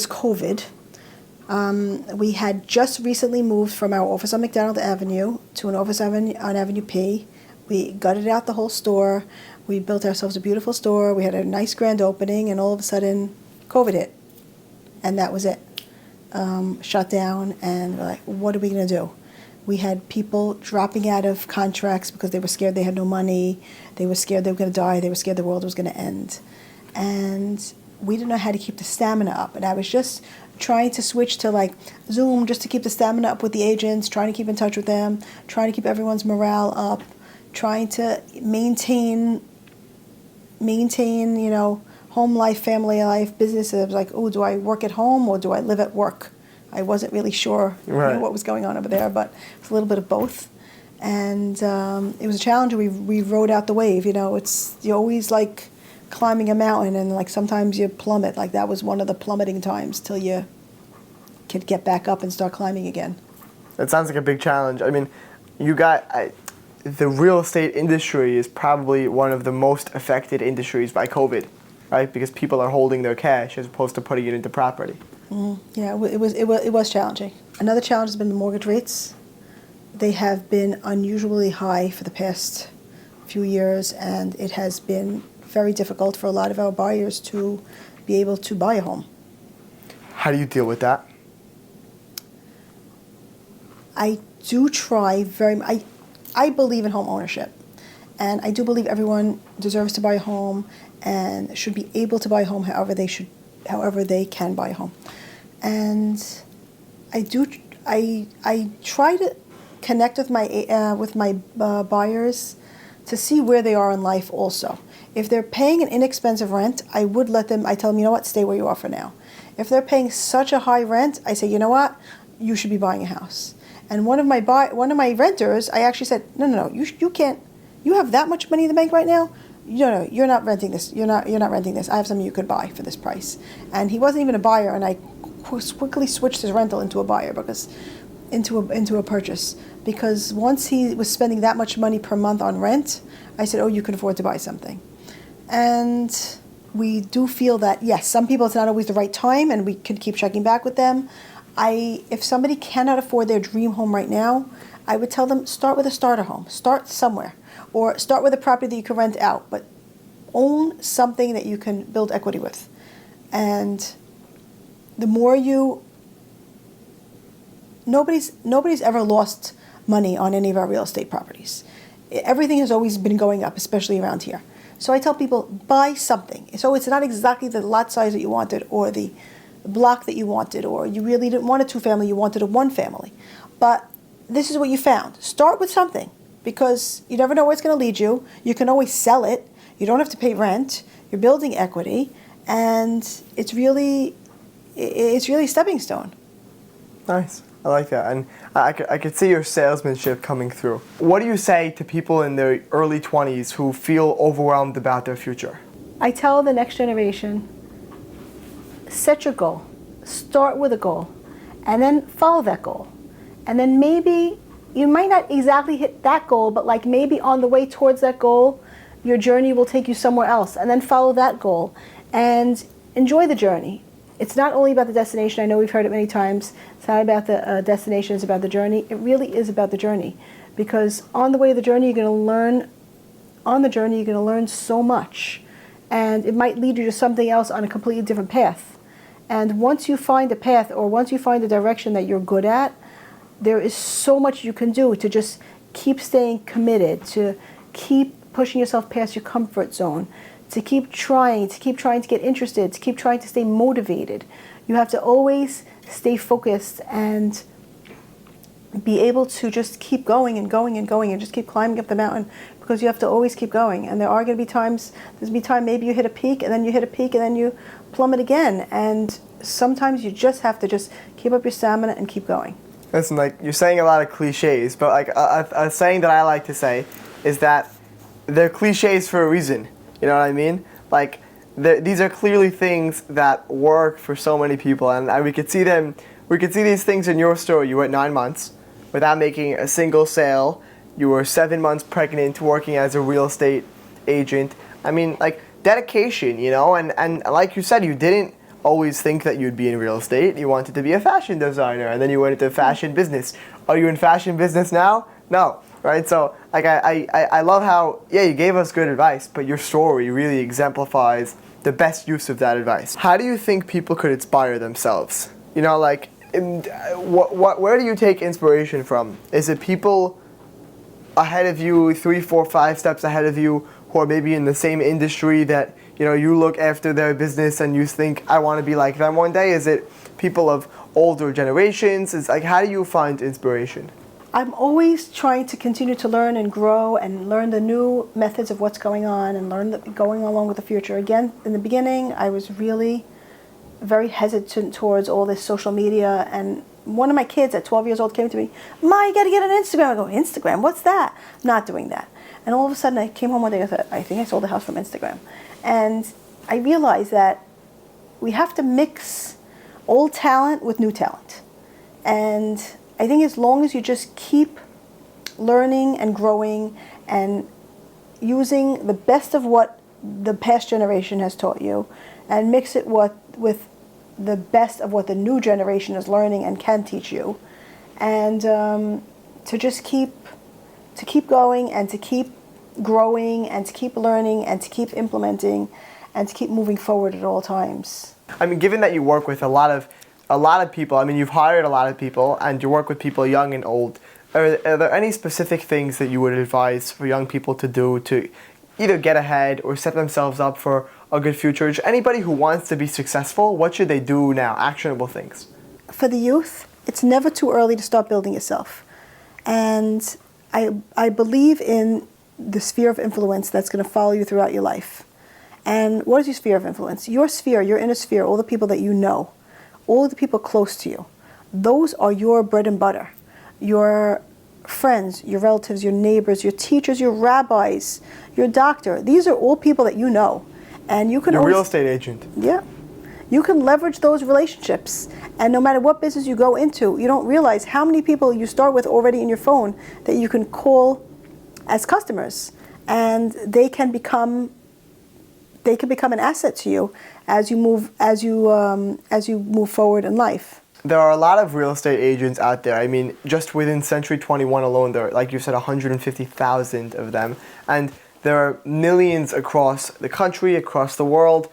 COVID. We had just recently moved from our office on McDonald Avenue to an office on Avenue P. We gutted out the whole store. We built ourselves a beautiful store. We had a nice grand opening, and all of a sudden, COVID hit. And that was it. Shut down, and we're like, what are we going to do? We had people dropping out of contracts because they were scared they had no money. They were scared they were going to die. They were scared the world was going to end. And we didn't know how to keep the stamina up. And I was just trying to switch to like Zoom just to keep the stamina up with the agents, trying to keep in touch with them, trying to keep everyone's morale up, trying to maintain, home life, family life, businesses. Like, oh, do I work at home or do I live at work? I wasn't really sure what was going on over there, but it's a little bit of both. And it was a challenge. We rode out the wave. You're always like climbing a mountain, and like sometimes you plummet. Like that was one of the plummeting times till you could get back up and start climbing again. That sounds like a big challenge. I mean, the real estate industry is probably one of the most affected industries by COVID, right? Because people are holding their cash as opposed to putting it into property. Mm-hmm. Yeah, it was challenging. Another challenge has been the mortgage rates. They have been unusually high for the past few years, and it has been very difficult for a lot of our buyers to be able to buy a home. How do you deal with that? I do try I believe in home ownership, and I do believe everyone deserves to buy a home and should be able to buy a home however they can buy a home. And I try to connect with my buyers to see where they are in life also. If they're paying an inexpensive rent, I tell them, you know what, stay where you are for now. If they're paying such a high rent, I say, you know what, you should be buying a house. And one of my renters, I actually said, no, you can't. You have that much money in the bank right now? No, you're not renting this. You're not renting this. I have something you could buy for this price. And he wasn't even a buyer, and I quickly switched his rental into a buyer into a purchase, because once he was spending that much money per month on rent, I said, oh, you can afford to buy something. And we do feel that, yes, some people it's not always the right time, and we could keep checking back with them. If somebody cannot afford their dream home right now, I would tell them, start with a starter home. Start somewhere. Or start with a property that you can rent out, but own something that you can build equity with. And the more nobody's ever lost money on any of our real estate properties. Everything has always been going up, especially around here. So I tell people, buy something. So it's not exactly the lot size that you wanted or the block that you wanted, or you really didn't want a 2-family, you wanted a 1-family. But this is what you found. Start with something, because you never know where it's going to lead you. You can always sell it. You don't have to pay rent. You're building equity, and it's really a stepping stone. Nice. I like that. And I could see your salesmanship coming through. What do you say to people in their early 20s who feel overwhelmed about their future? I tell the next generation, set your goal. Start with a goal, and then follow that goal. And then maybe you might not exactly hit that goal, but like maybe on the way towards that goal, your journey will take you somewhere else, and then follow that goal and enjoy the journey. It's not only about the destination. I know we've heard it many times. It's not about the destination, it's about the journey. It really is about the journey, because on the way to the journey, you're going to learn so much, and it might lead you to something else on a completely different path. And once you find a path, or once you find a direction that you're good at, there is so much you can do to just keep staying committed, to keep pushing yourself past your comfort zone, to keep trying to get interested, to keep trying to stay motivated. You have to always stay focused and be able to just keep going and going and going and just keep climbing up the mountain, because you have to always keep going. And there are going to be times, maybe you hit a peak and then you hit a peak and then you plummet again. And sometimes you just have to just keep up your stamina and keep going. Listen, like, you're saying a lot of cliches, but like a saying that I like to say is that they're cliches for a reason. You know what I mean? Like, these are clearly things that work for so many people, and we could see them. We could see these things in your story. You went 9 months without making a single sale. You were 7 months pregnant, working as a real estate agent. I mean, like, dedication, you know, and like you said, you didn't always think that you'd be in real estate. You wanted to be a fashion designer, and then you went into fashion business. Are you in fashion business now? No, right? So, like, I love how, yeah, you gave us good advice, but your story really exemplifies the best use of that advice. How do you think people could inspire themselves? You know, like, where do you take inspiration from? Is it people ahead of you, 3, 4, 5 steps ahead of you, who are maybe in the same industry that you look after their business and you think, I want to be like them one day? Is it people of older generations? It's like, how do you find inspiration? I'm always trying to continue to learn and grow and learn the new methods of what's going on and learn going along with the future. Again, in the beginning, I was really very hesitant towards all this social media, and one of my kids at 12 years old came to me, Ma, you got to get an Instagram. I go, Instagram? What's that? I'm not doing that. And all of a sudden, I came home one day and I thought, I think I sold the house from Instagram. And I realized that we have to mix old talent with new talent. And I think as long as you just keep learning and growing and using the best of what the past generation has taught you and mix it with the best of what the new generation is learning and can teach you, and to just keep going and to keep growing and to keep learning and to keep implementing and to keep moving forward at all times. I mean, given that you work with a lot of people, I mean, you've hired a lot of people and you work with people young and old, are there any specific things that you would advise for young people to do to either get ahead or set themselves up for a good future? Anybody who wants to be successful, what should they do now? Actionable things. For the youth, it's never too early to start building yourself. And I believe in the sphere of influence that's going to follow you throughout your life. And what is your sphere of influence? Your sphere, your inner sphere, all the people that you know, all the people close to you, those are your bread and butter. Your friends, your relatives, your neighbors, your teachers, your rabbis, your doctor. These are all people that you know. And you can Your real estate agent. Yeah. You can leverage those relationships. And no matter what business you go into, you don't realize how many people you start with already in your phone that you can call as customers. And they can become an asset to you as you move forward in life. There are a lot of real estate agents out there. I mean, just within Century 21 alone, there are, like you said, 150,000 of them. And there are millions across the country, across the world,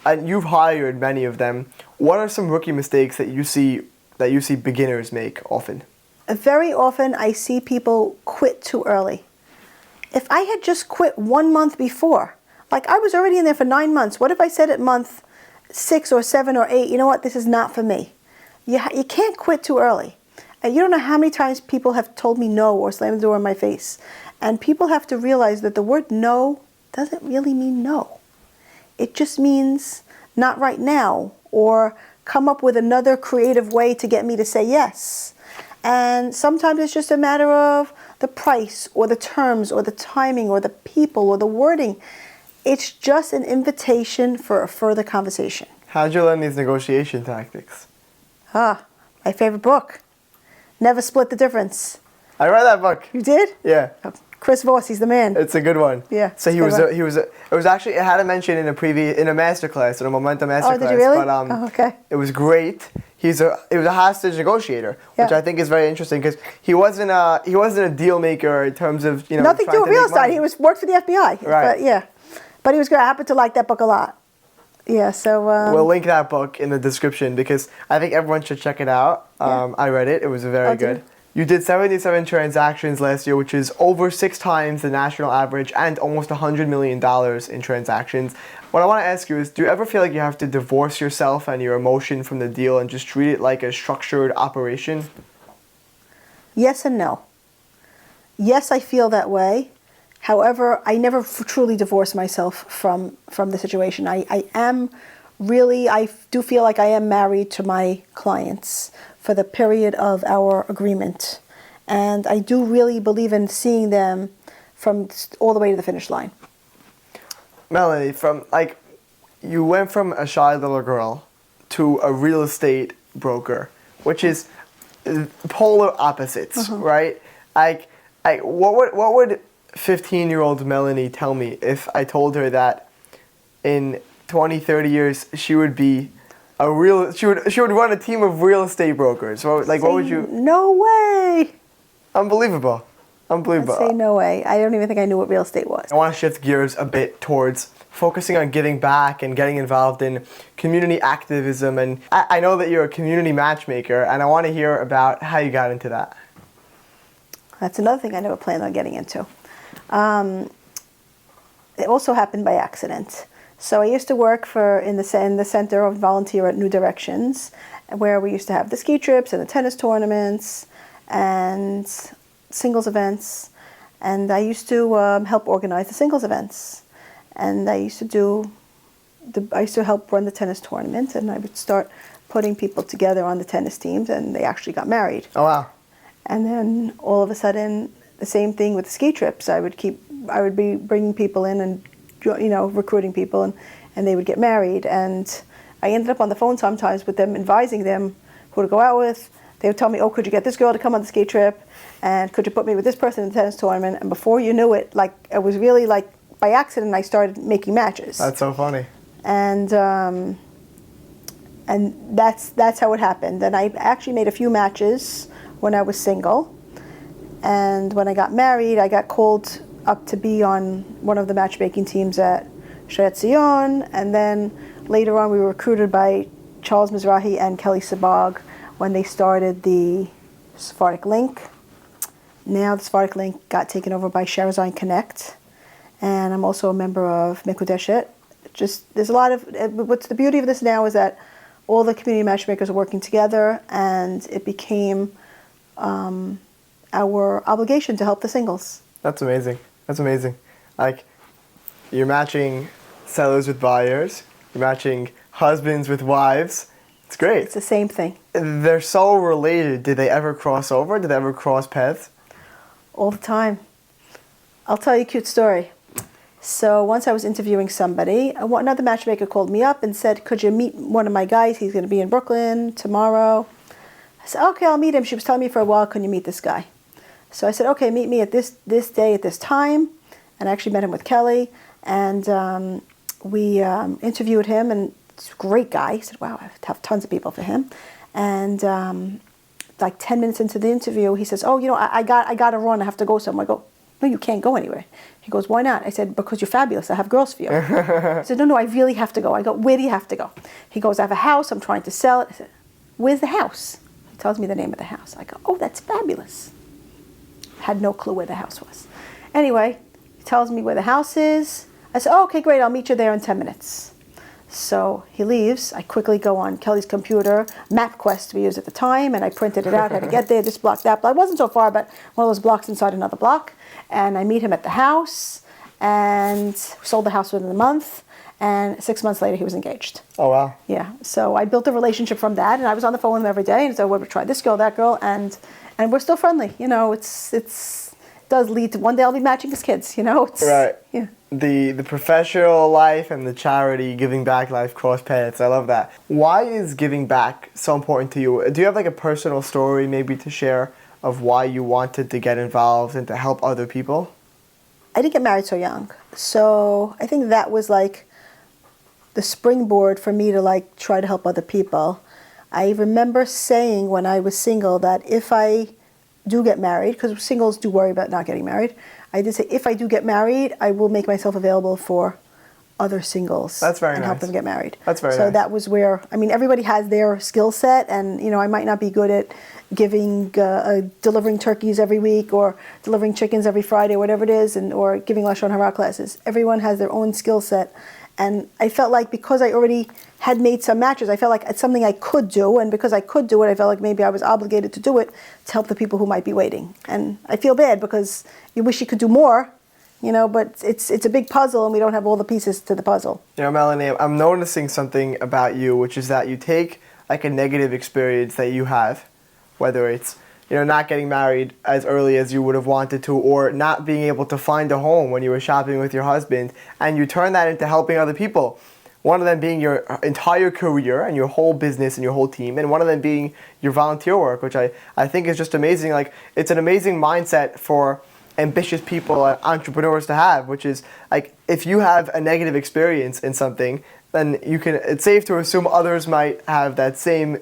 and you've hired many of them. What are some rookie mistakes that you see beginners make often? Very often I see people quit too early. If I had just quit 1 month before, like I was already in there for 9 months, what if I said at month 6 or 7 or 8, you know what, this is not for me. You can't quit too early. And you don't know how many times people have told me no or slammed the door in my face. And people have to realize that the word no doesn't really mean no. It just means not right now, or come up with another creative way to get me to say yes. And sometimes it's just a matter of the price or the terms or the timing or the people or the wording. It's just an invitation for a further conversation. How'd you learn these negotiation tactics? My favorite book, Never Split the Difference. I read that book. You did? Yeah. Chris Voss, he's the man. It's a good one. Yeah. So it was actually, it had a mention in a masterclass, in a Momentum masterclass. Oh, did you really? But okay. It was great. He was a hostage negotiator, which I think is very interesting because he wasn't a deal maker in terms of, nothing to do with real estate. He worked for the FBI. Right. But he was going to happen to like that book a lot. Yeah, so... we'll link that book in the description because I think everyone should check it out. I read it. It was very good. You did 77 transactions last year, which is over 6 times the national average and almost $100 million in transactions. What I want to ask you is, do you ever feel like you have to divorce yourself and your emotion from the deal and just treat it like a structured operation? Yes and no. Yes, I feel that way. However, I never truly divorce myself from the situation. I do feel like I am married to my clients for the period of our agreement. And I do really believe in seeing them from all the way to the finish line. Melanie, you went from a shy little girl to a real estate broker, which is polar opposites, right? What would 15-year-old Melanie tell me if I told her that in 20, 30 years she would be she would run a team of real estate brokers? What would you? No way. Unbelievable. I'd say no way. I don't even think I knew what real estate was. I want to shift gears a bit towards focusing on giving back and getting involved in community activism. And I know that you're a community matchmaker, and I want to hear about how you got into that. That's another thing I never planned on getting into. It also happened by accident. So I used to work in the center of volunteer at New Directions, where we used to have the ski trips and the tennis tournaments and singles events. And I used to help organize the singles events. And I used to help run the tennis tournament, and I would start putting people together on the tennis teams, and they actually got married. Oh wow! And then all of a sudden, the same thing with the ski trips. I would be bringing people in and recruiting people, and they would get married. And I ended up on the phone sometimes with them, advising them who to go out with. They would tell me, "Oh, could you get this girl to come on the ski trip? And could you put me with this person in the tennis tournament?" And before you knew it, like it was really like by accident, I started making matches. That's so funny. And that's how it happened. And I actually made a few matches when I was single. And when I got married, I got called up to be on one of the matchmaking teams at Shet Zion. And then later on, we were recruited by Charles Mizrahi and Kelly Sabag when they started the Sephardic Link. Now the Sephardic Link got taken over by Sharazine Connect. And I'm also a member of Mikudeshet. There's a lot of, what's the beauty of this now is that all the community matchmakers are working together, and it became our obligation to help the singles. That's amazing. That's amazing. Like, you're matching sellers with buyers. You're matching husbands with wives. It's great. It's the same thing. They're so related. Did they ever cross over? Did they ever cross paths? All the time. I'll tell you a cute story. So once I was interviewing somebody, another matchmaker called me up and said, "Could you meet one of my guys? He's going to be in Brooklyn tomorrow." I said, "Okay, I'll meet him." She was telling me for a while, "Can you meet this guy?" So I said, "Okay, meet me at this day at this time." And I actually met him with Kelly, and we interviewed him, and he's a great guy. He said, "Wow, I have tons of people for him." And like 10 minutes into the interview, he says, "Oh, I got to run. I have to go somewhere." I go, "No, you can't go anywhere." He goes, "Why not?" I said, "Because you're fabulous. I have girls for you." I said, No, I really have to go. I go, "Where do you have to go?" He goes, "I have a house. I'm trying to sell it." I said, "Where's the house?" He tells me the name of the house. I go, "Oh, that's fabulous." Had no clue where the house was. Anyway, he tells me where the house is. I said, "Oh, okay, great. I'll meet you there in 10 minutes. So he leaves. I quickly go on Kelly's computer, MapQuest we used at the time, and I printed it out, how to get there, this block, that block. It wasn't so far, but one of those blocks inside another block. And I meet him at the house, and we sold the house within a month, and 6 months later he was engaged. Oh, wow. Yeah, so I built a relationship from that, and I was on the phone with him every day, and so we would try this girl, that girl, and we're still friendly. It does lead to one day I'll be matching his kids, Right. Yeah. The professional life and the charity giving back life cross paths. I love that. Why is giving back so important to you? Do you have like a personal story maybe to share of why you wanted to get involved and to help other people? I didn't get married so young, so I think that was like the springboard for me to like try to help other people. I remember saying when I was single that if I do get married, because singles do worry about not getting married, I did say if I do get married, I will make myself available for other singles. That's very and nice. help them get married. That's very so nice. that was where, everybody has their skill set, and I might not be good at delivering turkeys every week or delivering chickens every Friday, whatever it is, or giving Lashon Hara classes. Everyone has their own skill set. And I felt like because I already had made some matches, I felt like it's something I could do. And because I could do it, I felt like maybe I was obligated to do it to help the people who might be waiting. And I feel bad because you wish you could do more, but it's a big puzzle and we don't have all the pieces to the puzzle. Melanie, I'm noticing something about you, which is that you take like a negative experience that you have, whether it's not getting married as early as you would have wanted to, or not being able to find a home when you were shopping with your husband, and you turn that into helping other people. One of them being your entire career and your whole business and your whole team, and one of them being your volunteer work, which I think is just amazing. Like, it's an amazing mindset for ambitious people and entrepreneurs to have, which is like, if you have a negative experience in something, then it's safe to assume others might have had that same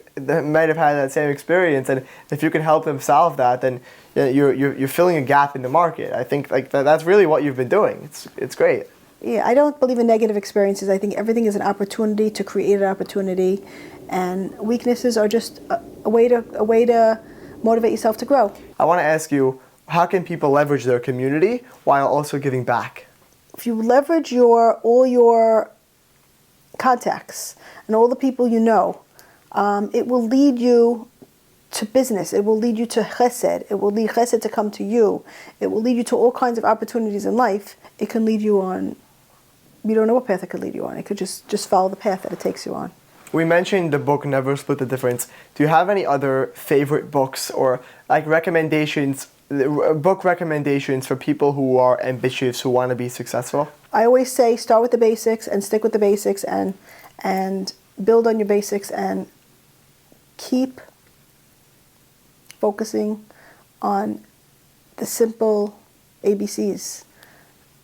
experience, and if you can help them solve that, then you're filling a gap in the market. I think like that's really what you've been doing. It's great. Yeah, I don't believe in negative experiences. I think everything is an opportunity to create an opportunity, and weaknesses are just a way to motivate yourself to grow. I want to ask you, how can people leverage their community while also giving back? If you leverage all your contacts and all the people you know, it will lead you to business. It will lead you to chesed. It will lead chesed to come to you. It will lead you to all kinds of opportunities in life. It can lead you on, you don't know what path it could lead you on. It could just follow the path that it takes you on. We mentioned the book Never Split the Difference. Do you have any other favorite books or like recommendations, book recommendations for people who are ambitious, who want to be successful? I always say start with the basics and stick with the basics and build on your basics and keep focusing on the simple ABCs.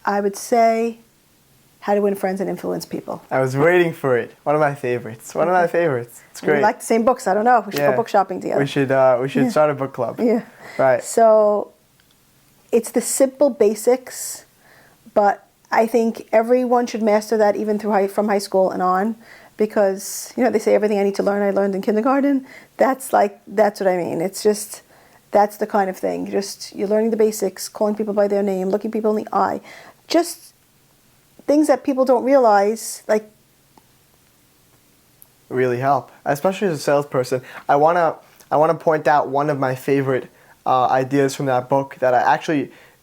I would say How to Win Friends and Influence People. I was waiting for it. One of my favorites. One of my favorites. It's great. We like the same books. I don't know. We should go book shopping together. We should start a book club. Yeah. Right. So it's the simple basics, but I think everyone should master that even from high school and on, because they say everything I need to learn I learned in kindergarten. That's what I mean. It's just that's the kind of thing. You're learning the basics, calling people by their name, looking people in the eye, just things that people don't realize, like really help, especially as a salesperson. I wanna point out one of my favorite ideas from that book that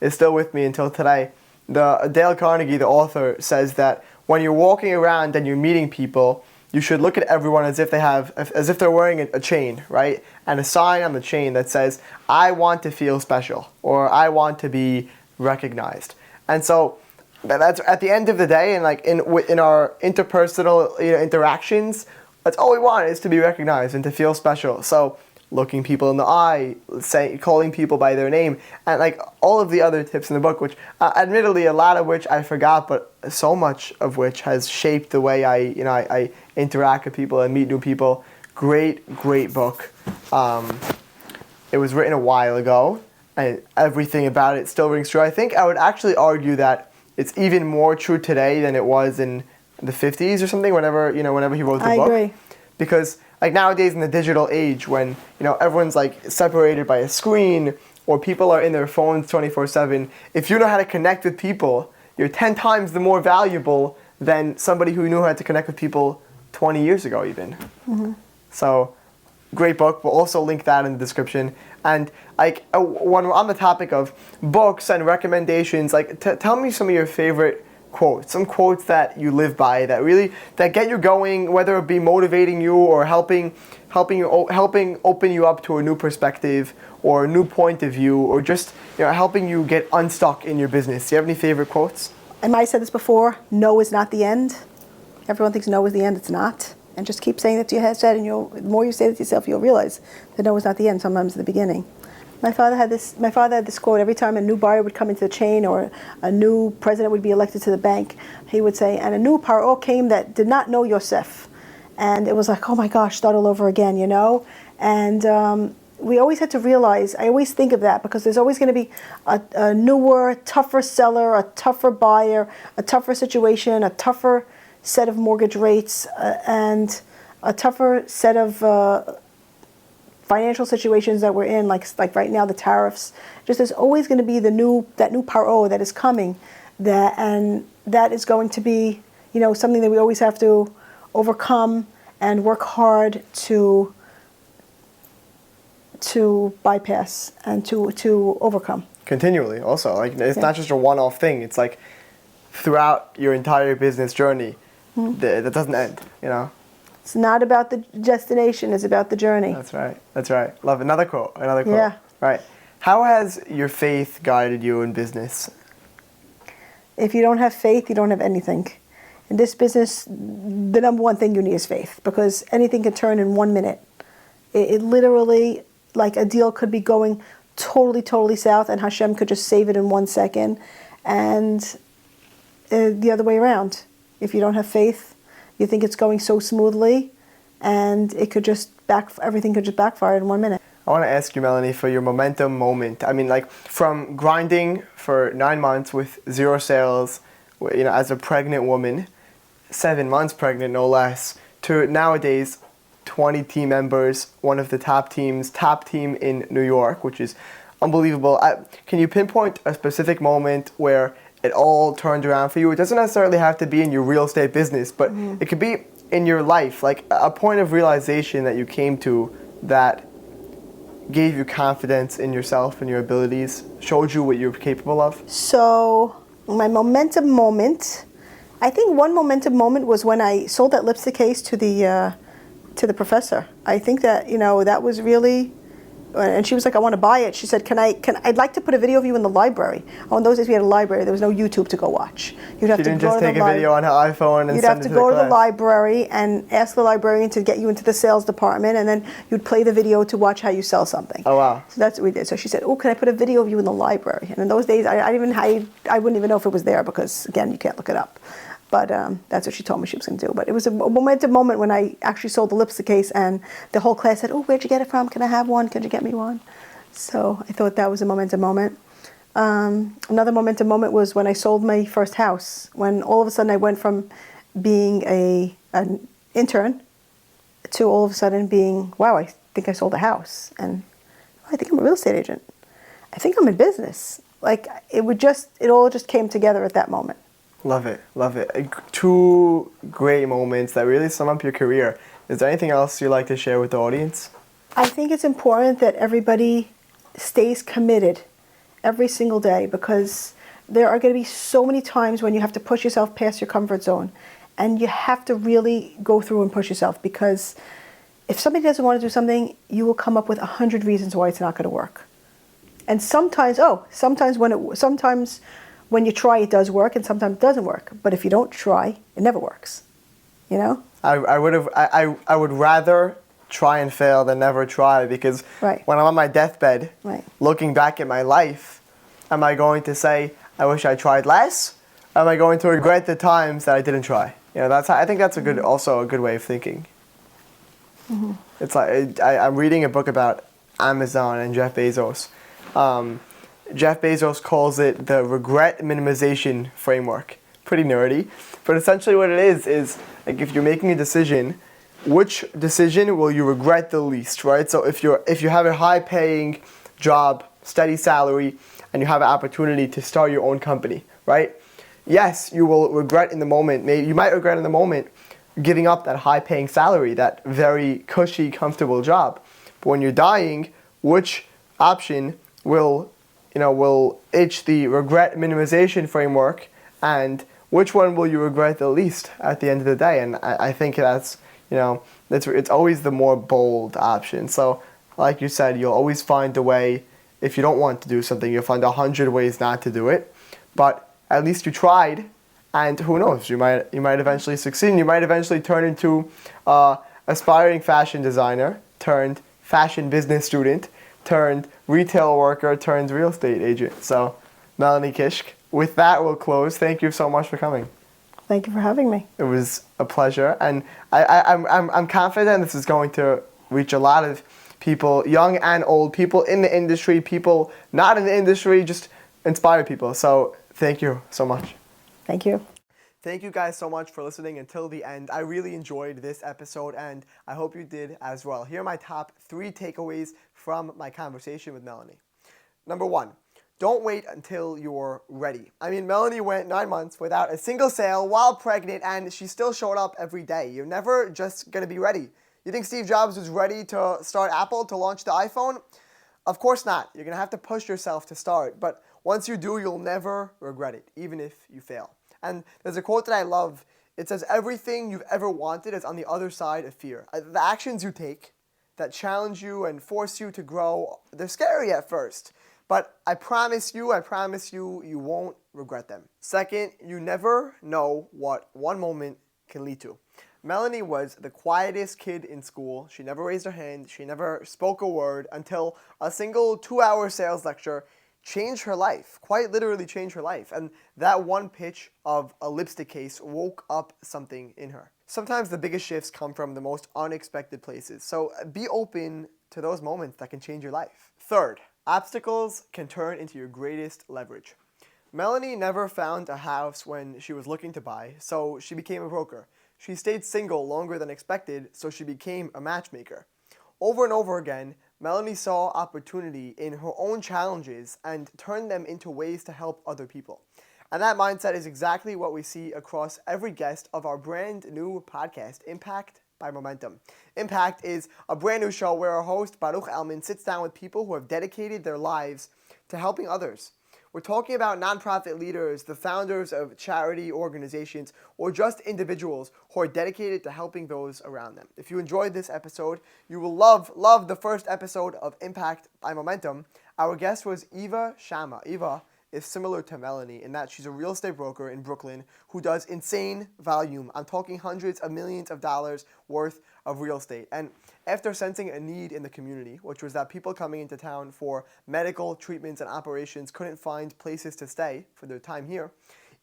is still with me until today. Dale Carnegie, the author, says that when you're walking around and you're meeting people, you should look at everyone as if they're wearing a chain, right? And a sign on the chain that says, "I want to feel special," or "I want to be recognized." And so that's at the end of the day, and like in our interpersonal interactions, that's all we want is to be recognized and to feel special. So looking people in the eye, calling people by their name, and like all of the other tips in the book, which admittedly a lot of which I forgot, but so much of which has shaped the way I interact with people and meet new people. Great book. It was written a while ago, and everything about it still rings true. I think I would actually argue that it's even more true today than it was in the 50s or something, whenever he wrote the book. I agree. Because like nowadays in the digital age, when everyone's like separated by a screen or people are in their phones 24/7, if you know how to connect with people, you're 10 times the more valuable than somebody who knew how to connect with people 20 years ago even. Mm-hmm. So, great book. We'll also link that in the description. And like when we're on the topic of books and recommendations, like tell me some of your favorite quotes, some quotes that you live by that get you going, whether it be motivating you or helping open you up to a new perspective or a new point of view, or just helping you get unstuck in your business. Do you have any favorite quotes? I might have said this before, no is not the end. Everyone thinks no is the end, it's not. And just keep saying that to your head, and the more you say it to yourself, you'll realize that no is not the end, sometimes the beginning. My father had this quote every time a new buyer would come into the chain or a new president would be elected to the bank. He would say, and a new paro came that did not know Yosef. And it was like, oh my gosh, start all over again, And we always had to realize, I always think of that, because there's always going to be a newer, tougher seller, a tougher buyer, a tougher situation, a tougher set of mortgage rates, and a tougher set of financial situations that we're in, like right now the tariffs. Just there's always going to be that new paro that is coming, and that is going to be something that we always have to overcome and work hard to bypass and to overcome. Continually, also, like it's not just a one-off thing. It's like throughout your entire business journey, that doesn't end. It's not about the destination, it's about the journey. That's right. Love another quote. Yeah. Right. How has your faith guided you in business? If you don't have faith, you don't have anything. In this business, the number one thing you need is faith, because anything can turn in 1 minute. It literally, like a deal could be going totally south, and Hashem could just save it in 1 second. And the other way around. If you don't have faith, you think it's going so smoothly, and it could everything could just backfire in 1 minute. I want to ask you, Melanie, for your momentum moment. I mean, like from grinding for 9 months with 0 sales, as a pregnant woman, 7 months pregnant no less, to nowadays 20 team members, one of the top team in New York, which is unbelievable. Can you pinpoint a specific moment where it all turned around for you. It doesn't necessarily have to be in your real estate business, but it could be in your life, like a point of realization that you came to that gave you confidence in yourself and your abilities, showed you what you're capable of? So my momentum moment, I think one momentum moment was when I sold that lipstick case to the professor. I think that, that was really, and she was like, I want to buy it. She said, I'd like to put a video of you in the library. Oh, in those days we had a library. There was no YouTube to go watch. You'd have She to didn't go just to take the a video on her iPhone and You'd send have it to to go the to the class. library and ask the librarian to get you into the sales department, and then you'd play the video to watch how you sell something. Oh, wow. So that's what we did. So she said, "Oh, can I put a video of you in the library?" And in those days, I wouldn't even know if it was there because, again, you can't look it up. But that's what she told me she was going to do. But it was a momentum moment when I actually sold the lipstick case, and the whole class said, "Oh, where'd you get it from? Can I have one? Can you get me one?" So I thought that was a momentum moment. Another momentum moment was when I sold my first house. When all of a sudden I went from being an intern to all of a sudden being, wow, I think I sold a house, and I think I'm a real estate agent. I think I'm in business. Like it all just came together at that moment. Love it, love it. Two great moments that really sum up your career. Is there anything else you'd like to share with the audience? I think it's important that everybody stays committed every single day, because there are going to be so many times when you have to push yourself past your comfort zone, and you have to really go through and push yourself, because if somebody doesn't want to do something, you will come up with 100 reasons why it's not going to work. And sometimes when you try, it does work, and sometimes it doesn't work. But if you don't try, it never works. I would rather try and fail than never try, because Right. when I'm on my deathbed, Right. looking back at my life, am I going to say, I wish I tried less? Am I going to regret the times that I didn't try? I think that's also a good way of thinking. It's like I'm reading a book about Amazon and Jeff Bezos. Jeff Bezos calls it the regret minimization framework. Pretty nerdy, but essentially what it is like if you're making a decision, which decision will you regret the least, right? So if you have a high-paying job, steady salary, and you have an opportunity to start your own company, right? Yes, you will regret in the moment. Maybe you might regret in the moment giving up that high-paying salary, that very cushy, comfortable job. But when you're dying, which option will itch the regret minimization framework, and which one will you regret the least at the end of the day? And I think that's it's always the more bold option. So like you said, you'll always find a way. If you don't want to do something, you'll find 100 ways not to do it. But at least you tried, and who knows, you might eventually succeed, and you might eventually turn into aspiring fashion designer turned fashion business student turned retail worker turned real estate agent. So Melanie Kishk, with that we'll close. Thank you so much for coming. Thank you for having me. It was a pleasure, and I'm confident this is going to reach a lot of people, young and old, people in the industry, people not in the industry, just inspire people. So thank you so much. Thank you. Thank you guys so much for listening until the end. I really enjoyed this episode, and I hope you did as well. Here are my top 3 takeaways from my conversation with Melanie. Number 1, don't wait until you're ready. I mean, Melanie went 9 months without a single sale while pregnant, and she still showed up every day. You're never just going to be ready. You think Steve Jobs was ready to start Apple, to launch the iPhone? Of course not. You're going to have to push yourself to start, but once you do, you'll never regret it, even if you fail. And there's a quote that I love. It says, everything you've ever wanted is on the other side of fear. The actions you take that challenge you and force you to grow, they're scary at first. But I promise you, you won't regret them. Second, you never know what one moment can lead to. Melanie was the quietest kid in school. She never raised her hand. She never spoke a word until a single 2-hour sales lecture changed her life, quite literally changed her life. And that one pitch of a lipstick case woke up something in her. Sometimes the biggest shifts come from the most unexpected places. So be open to those moments that can change your life. Third, obstacles can turn into your greatest leverage. Melanie never found a house when she was looking to buy, so she became a broker. She stayed single longer than expected, so she became a matchmaker. Over and over again, Melanie saw opportunity in her own challenges and turned them into ways to help other people. And that mindset is exactly what we see across every guest of our brand new podcast, Impact by Momentum. Impact is a brand new show where our host, Baruch Elman, sits down with people who have dedicated their lives to helping others. We're talking about nonprofit leaders, the founders of charity organizations, or just individuals who are dedicated to helping those around them. If you enjoyed this episode, you will love the first episode of Impact by Momentum. Our guest was Eva Shama. Eva is similar to Melanie in that she's a real estate broker in Brooklyn who does insane volume. I'm talking hundreds of millions of dollars worth of real estate. And after sensing a need in the community, which was that people coming into town for medical treatments and operations couldn't find places to stay for their time here,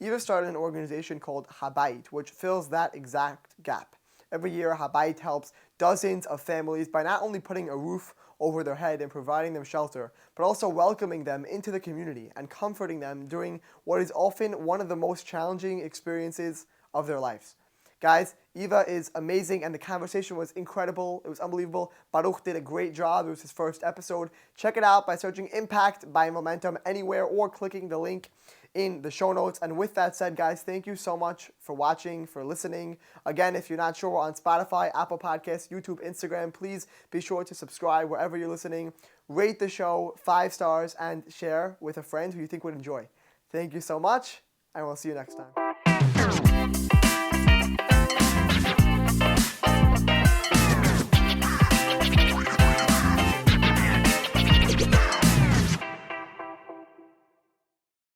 Eva started an organization called Habayit, which fills that exact gap. Every year, Habayit helps dozens of families by not only putting a roof over their head and providing them shelter, but also welcoming them into the community and comforting them during what is often one of the most challenging experiences of their lives. Guys, Eva is amazing and the conversation was incredible. It was unbelievable. Baruch did a great job. It was his first episode. Check it out by searching Impact by Momentum anywhere or clicking the link in the show notes. And with that said, guys, thank you so much for watching, for listening. Again, if you're not sure, we're on Spotify, Apple Podcasts, YouTube, Instagram. Please be sure to subscribe wherever you're listening. Rate the show 5 stars and share with a friend who you think would enjoy. Thank you so much, and we'll see you next time.